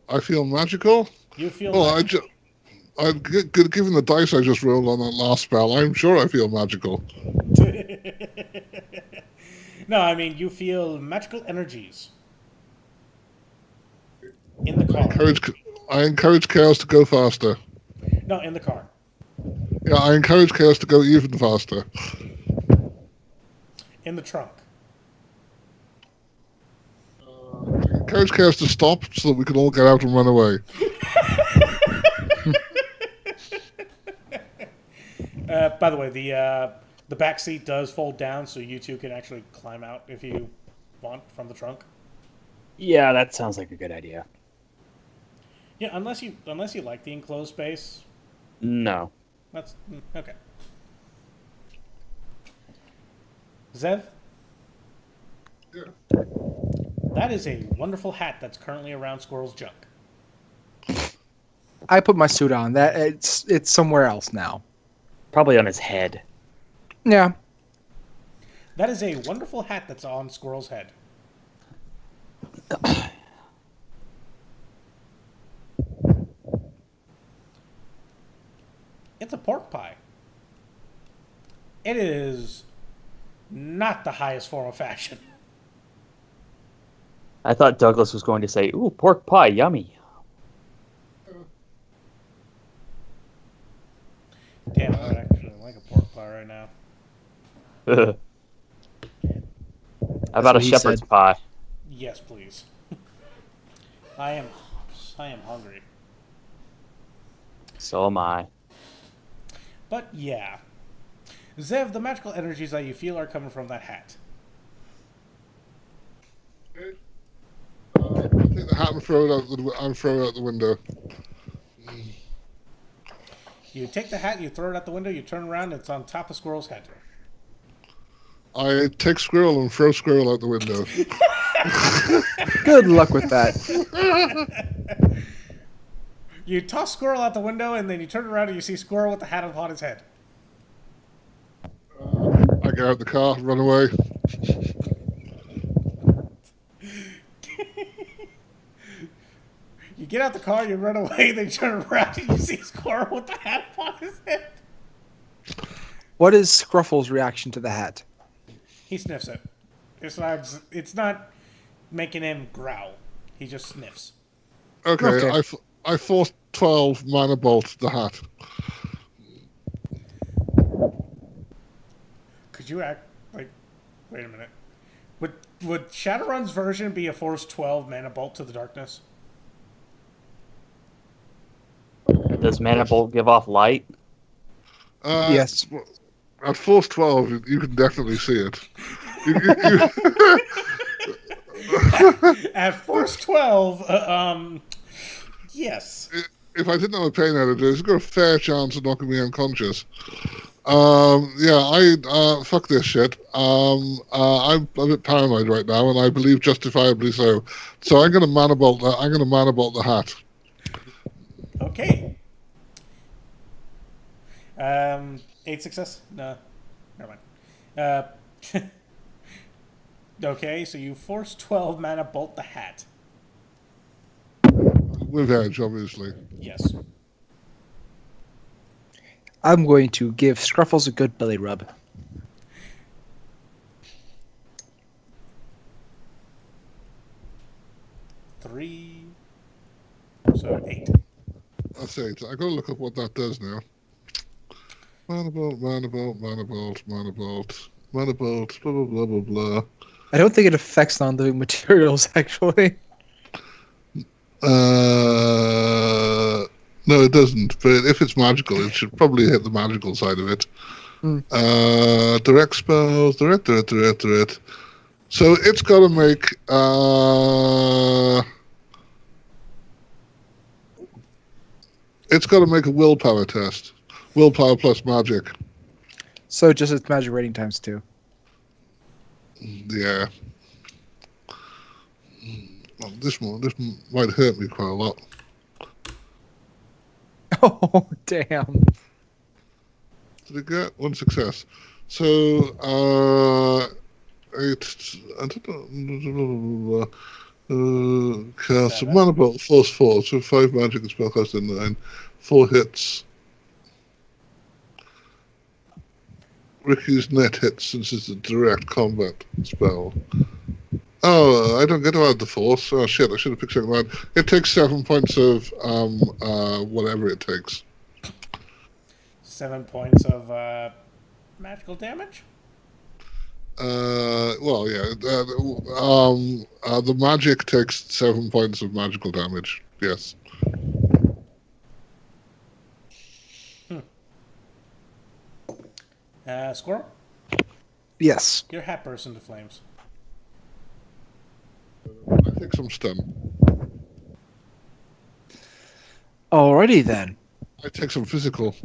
I feel magical? You feel Well, magical. given the dice I just rolled on that last spell, I'm sure I feel magical. No, I mean, you feel magical energies. In the car. I encourage chaos to go faster. No, in the car. Yeah, I encourage chaos to go even faster. In the trunk. I encourage chaos to stop so that we can all get out and run away. By the way, the back seat does fold down, so you two can actually climb out if you want from the trunk. Yeah, that sounds like a good idea. Yeah, unless you like the enclosed space. No. That's okay. Zev? Yeah. That is a wonderful hat that's currently around Squirrel's junk. I put my suit on. That it's somewhere else now. Probably on his head. Yeah. That is a wonderful hat that's on Squirrel's head. It's a pork pie. It is not the highest form of fashion. I thought Douglas was going to say, "Ooh, pork pie, yummy." Damn, I would actually like a pork pie right now. How about a what he shepherd's said. pie? Yes, please. I am hungry. So am I. But yeah. Zev, the magical energies that you feel are coming from that hat. I'll take the hat and throw it out the window. You take the hat, you throw it out the window, you turn around, and it's on top of Squirrel's head. I take Squirrel and throw Squirrel out the window. Good luck with that. You toss Squirrel out the window, and then you turn around and you see Squirrel with the hat upon his head. I get out the car, run away. You get out the car, you run away, then you turn around and you see Squirrel with the hat upon his head. What is Scruffle's reaction to the hat? He sniffs it. It's not making him growl. He just sniffs. Okay. Okay. I force 12 mana bolt the hat. Could you act like... Wait a minute. Would Shadowrun's version be a Force 12 mana bolt to the darkness? Does mana bolt give off light? Yes. At force 12, you can definitely see it. At Force 12, yes. If I didn't have a pain editor, it's got a fair chance of knocking me unconscious. fuck this shit. I'm a bit paranoid right now, and I believe justifiably so. So I'm going to mana bolt. I'm going to mana bolt the hat. Okay. 8 success? No. Never mind. Okay, so you force 12 mana bolt the hat. With edge, obviously. Yes. I'm going to give Scruffles a good belly rub. Three. So 8. That's 8. I got to look up what that does now. Mana bolt, mana bolt, mana bolt, mana bolt, mana bolt, blah, blah, blah, blah, blah. I don't think it affects non-living materials, actually. No, it doesn't. But if it's magical, it should probably hit the magical side of it. Direct spells, direct. So it's got to make. It's got to make a willpower test. Willpower plus magic. So just its magic rating times 2. Yeah. Well, this might hurt me quite a lot. Oh, damn. Did it get 1 success? So, 8. Cast a mana bolt, force 4. So 5 magic and spellcast in 9. 4 hits. Ricky's net hits since it's a direct combat spell. Oh, I don't get to add the force. Oh shit! I should have picked something like that. It takes 7 points of whatever it takes. 7 points of magical damage? Well, yeah. The magic takes 7 points of magical damage. Yes. Squirrel? Yes. Your hat bursts into flames. I take some stun. Alrighty then. I take some physical.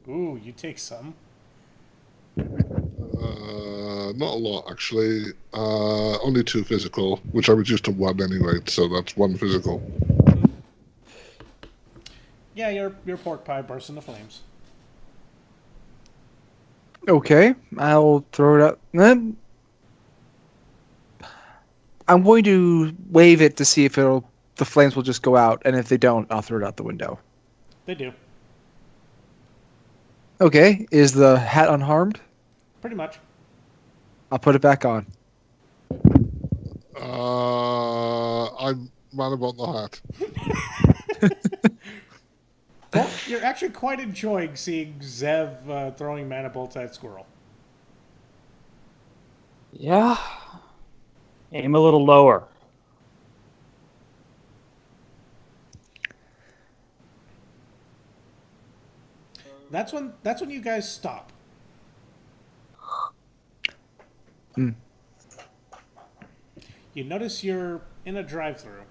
Ooh, you take some. Not a lot, actually. Only 2 physical, which I reduced to 1 anyway, so that's 1 physical. Yeah, your pork pie bursts into flames. Okay, I'll throw it up. I'm going to wave it to see if the flames will just go out, and if they don't, I'll throw it out the window. They do. Okay, is the hat unharmed? Pretty much. I'll put it back on. I'm mad about the hat. Well, you're actually quite enjoying seeing Zev throwing mana bolts at Squirrel. Yeah. Aim a little lower. That's when you guys stop. Hmm. You notice you're in a drive-thru.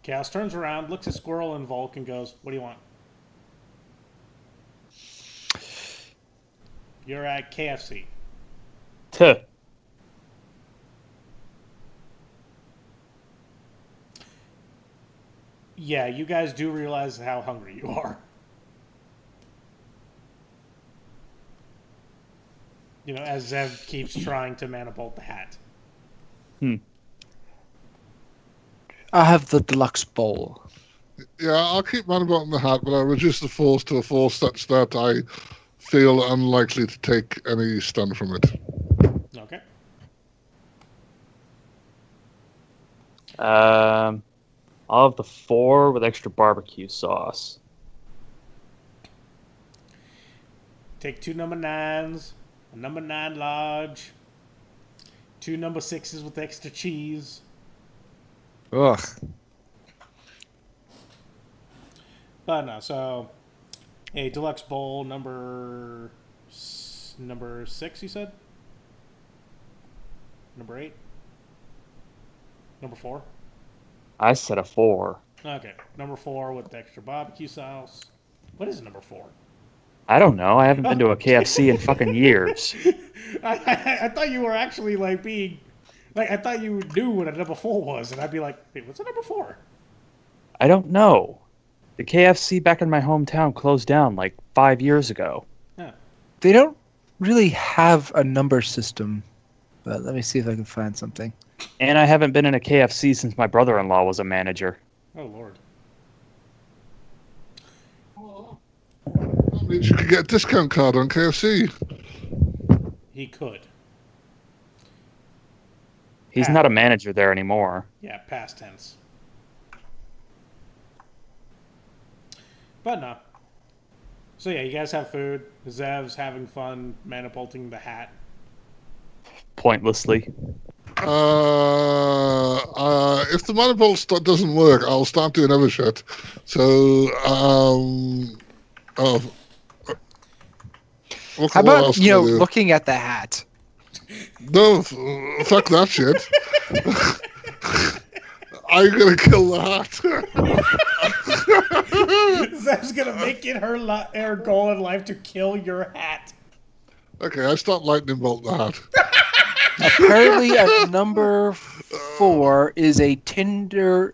Chaos turns around, looks at Squirrel and Volk, and goes, "What do you want?" You're at KFC. Tuh. Yeah, you guys do realize how hungry you are. You know, as Zev keeps trying to mana bolt the hat. I'll have the deluxe bowl. Yeah, I'll keep mana bolting the hat, but I'll reduce the force to a force such that I feel unlikely to take any stun from it. Okay. I'll have the 4 with extra barbecue sauce. Take 2 number 9s, a number 9 large, 2 number 6s with extra cheese. Ugh. But no, so a deluxe bowl number 6, you said? Number 8? Number 4? I said a 4. Okay, number 4 with the extra barbecue sauce. What is number 4? I don't know. I haven't been to a KFC in fucking years. I thought you were actually like being like I thought you knew what a number 4 was, and I'd be like, "Wait, what's a number 4?" I don't know. The KFC back in my hometown closed down like 5 years ago. Huh. They don't really have a number system, but let me see if I can find something. And I haven't been in a KFC since my brother-in-law was a manager. Oh Lord. That means you could get a discount card on KFC. He could. He's not a manager there anymore. Yeah, past tense. But no. So yeah, you guys have food. Zev's having fun manipulating the hat. Pointlessly. If the manifold doesn't work, I'll start doing other shit. So, How what about, else can I do? looking at the hat? No, fuck that shit. I'm gonna kill the hat. Zev's gonna make it her goal in life to kill your hat. Okay, I start lightning bolt the hat. Apparently, at number 4 is a tender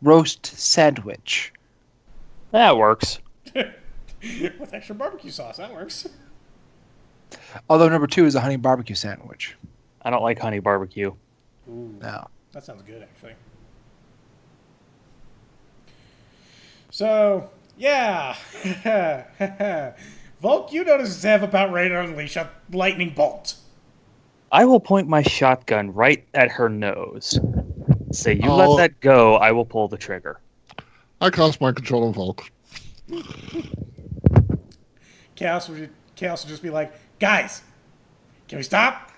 roast sandwich. That works. With extra barbecue sauce, that works. Although number 2 is a honey barbecue sandwich. I don't like honey barbecue. Ooh, No. that sounds good, actually. So, yeah. Volk, you noticed Zev about ready to unleash a lightning bolt. I will point my shotgun right at her nose. Say, you Oh. let that go, I will pull the trigger. I cast my control on Volk. Chaos would just be like, guys, can we stop?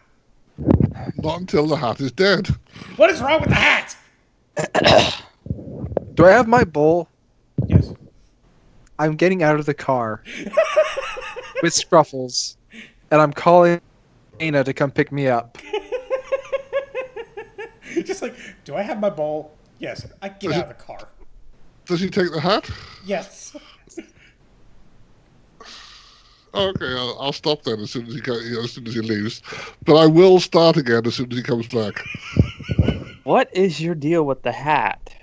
Not until the hat is dead. What is wrong with the hat? Do I have my bowl? Yes. I'm getting out of the car with Scruffles, and I'm calling Ana to come pick me up. Just like, do I have my bowl? Yes. I get out of the car. Does he take the hat? Yes. Okay, I'll stop then as soon as he leaves. But I will start again as soon as he comes back. What is your deal with the hat?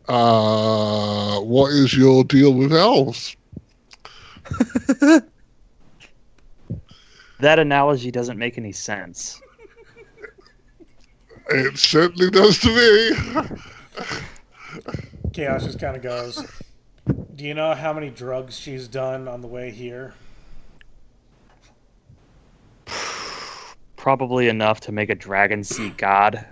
What is your deal with elves? That analogy doesn't make any sense. It certainly does to me. Chaos just kind of goes, do you know how many drugs she's done on the way here? Probably enough to make a dragon see God.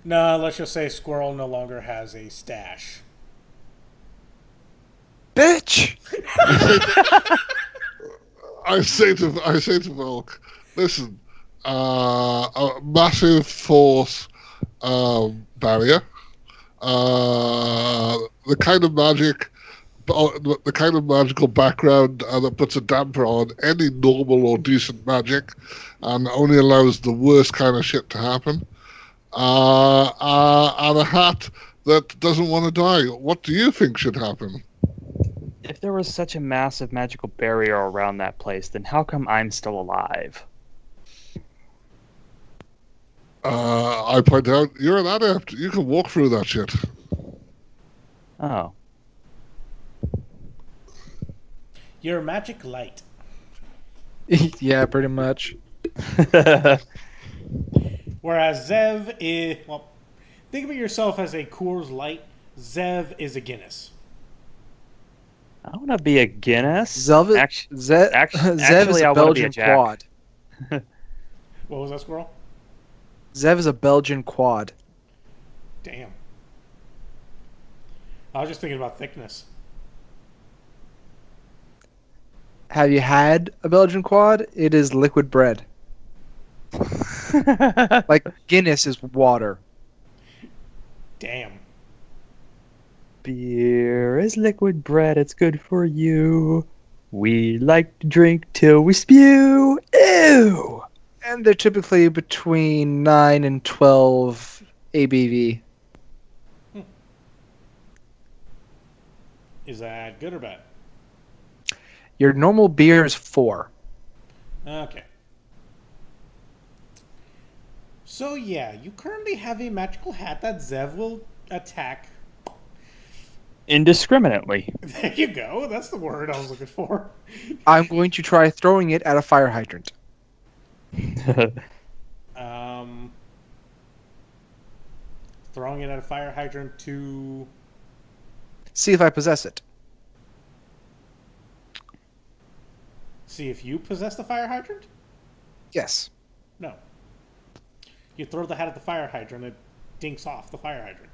No, let's just say Squirrel no longer has a stash. Bitch! I say to Volk, listen, a massive force barrier, the kind of magical background that puts a damper on any normal or decent magic, and only allows the worst kind of shit to happen, and a hat that doesn't want to die. What do you think should happen? If there was such a massive magical barrier around that place, then how come I'm still alive? I point out, you're an adept. You can walk through that shit. Oh. You're magic light. Yeah, pretty much. Whereas Zev is, well, think of yourself as a Coors Light. Zev is a Guinness. I want to be a Guinness. Zev is Actually, a I want to be a Belgian Jack. quad. What was that, Squirrel? Zev is a Belgian quad. Damn. I was just thinking about thickness. Have you had a Belgian quad? It is liquid bread. Like Guinness is water. Damn. Beer is liquid bread, it's good for you. We like to drink till we spew. Ew! And they're typically between 9 and 12 ABV. Is that good or bad? Your normal beer is 4. Okay. So yeah, you currently have a magical hat that Zev will attack. Indiscriminately. There you go. That's the word I was looking for. I'm going to try throwing it at a fire hydrant. Throwing it at a fire hydrant to... See if I possess it. See if you possess the fire hydrant? Yes. No. You throw the hat at the fire hydrant, it dinks off the fire hydrant.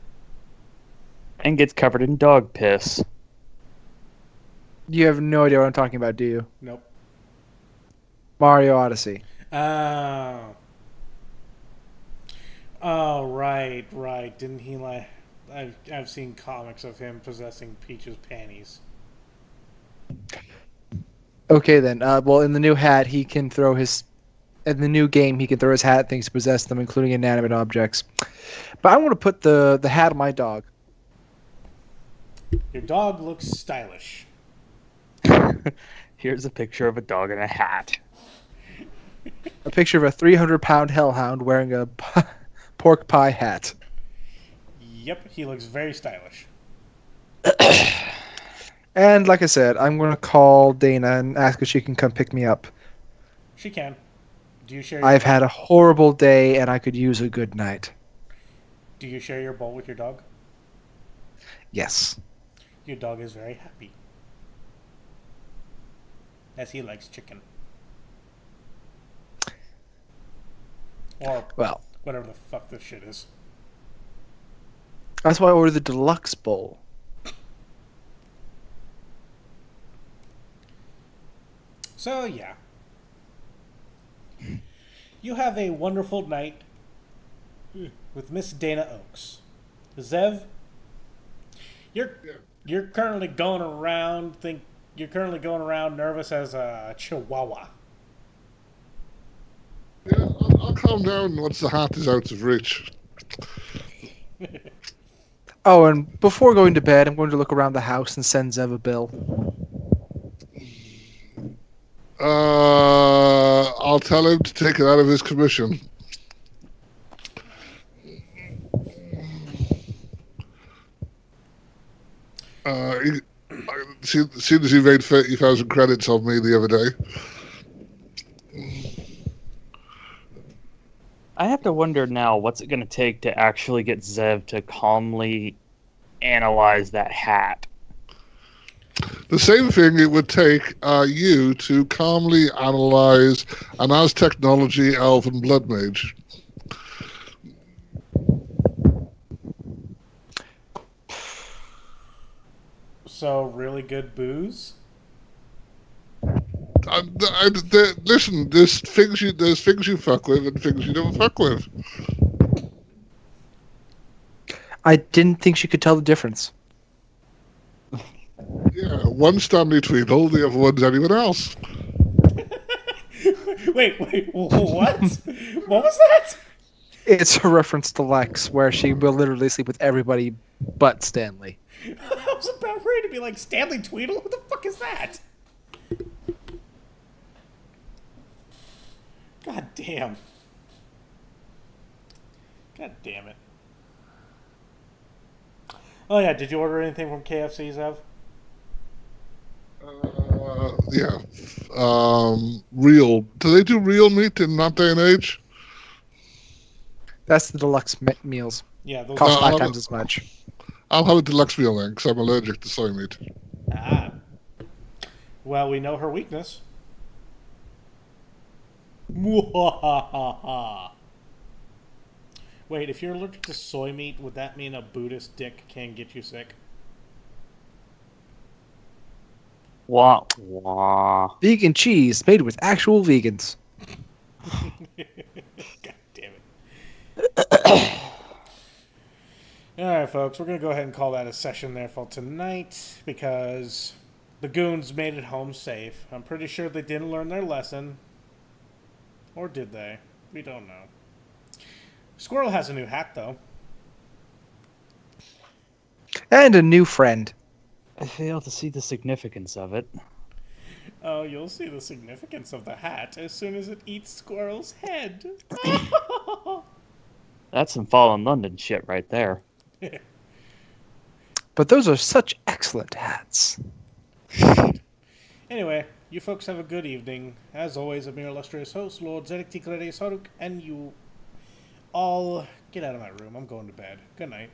And gets covered in dog piss. You have no idea what I'm talking about, do you? Nope. Mario Odyssey. Oh. Oh, right. Didn't he like... I've seen comics of him possessing Peach's panties. Okay, then. Well, in the new hat, he can throw his... In the new game, he can throw his hat at things to possess them, including inanimate objects. But I want to put the hat on my dog. Your dog looks stylish. Here's a picture of a dog in a hat. A picture of a 300-pound hellhound wearing a pork pie hat. Yep, he looks very stylish. And like I said, I'm going to call Dana and ask if she can come pick me up. She can. Do you share your I've had a horrible day and I could use a good night. Do you share your bowl with your dog? Yes. Your dog is very happy. As he likes chicken. Or Well, whatever the fuck this shit is. that's why I ordered the deluxe bowl. So, yeah. You have a wonderful night with Miss Dana Oaks. Zev, you're currently going around nervous as a chihuahua. Yeah, I'll calm down once the hat is out of reach. Oh, and before going to bed, I'm going to look around the house and send Zev a bill. I'll tell him to take it out of his commission. Seeing as he made 30,000 credits on me the other day. I have to wonder now, what's it going to take to actually get Zev to calmly analyze that hat? The same thing it would take you to calmly analyze an as technology elven blood mage. So, really good booze? Listen, there's things you fuck with and things you don't fuck with. I didn't think she could tell the difference. Yeah, one's Stanley Tweedle, the other one's anyone else. Wait, what? What was that? It's a reference to Lex, where she will literally sleep with everybody but Stanley. I was about ready to be like, Stanley Tweedle? What the fuck is that? God damn. God damn it. Oh yeah, did you order anything from KFC, Zev? Yeah. Real. Do they do real meat in that day and age? That's the deluxe meals. Yeah, those Cost I'll 5 have times as much. I'll have a deluxe meal then, because I'm allergic to soy meat. Ah. Well, we know her weakness. Mwahaha. Wait, if you're allergic to soy meat, would that mean a Buddhist dick can get you sick? Wah, wah. Vegan cheese made with actual vegans. God damn it. Alright, folks, we're going to go ahead and call that a session there for tonight because the goons made it home safe. I'm pretty sure they didn't learn their lesson. Or did they? We don't know. Squirrel has a new hat, though. And a new friend. I fail to see the significance of it. Oh, you'll see the significance of the hat as soon as it eats Squirrel's head. That's some Fallen London shit right there. But those are such excellent hats. Anyway, you folks have a good evening. As always, I'm your illustrious host, Lord Zeriq, and you all get out of my room. I'm going to bed. Good night.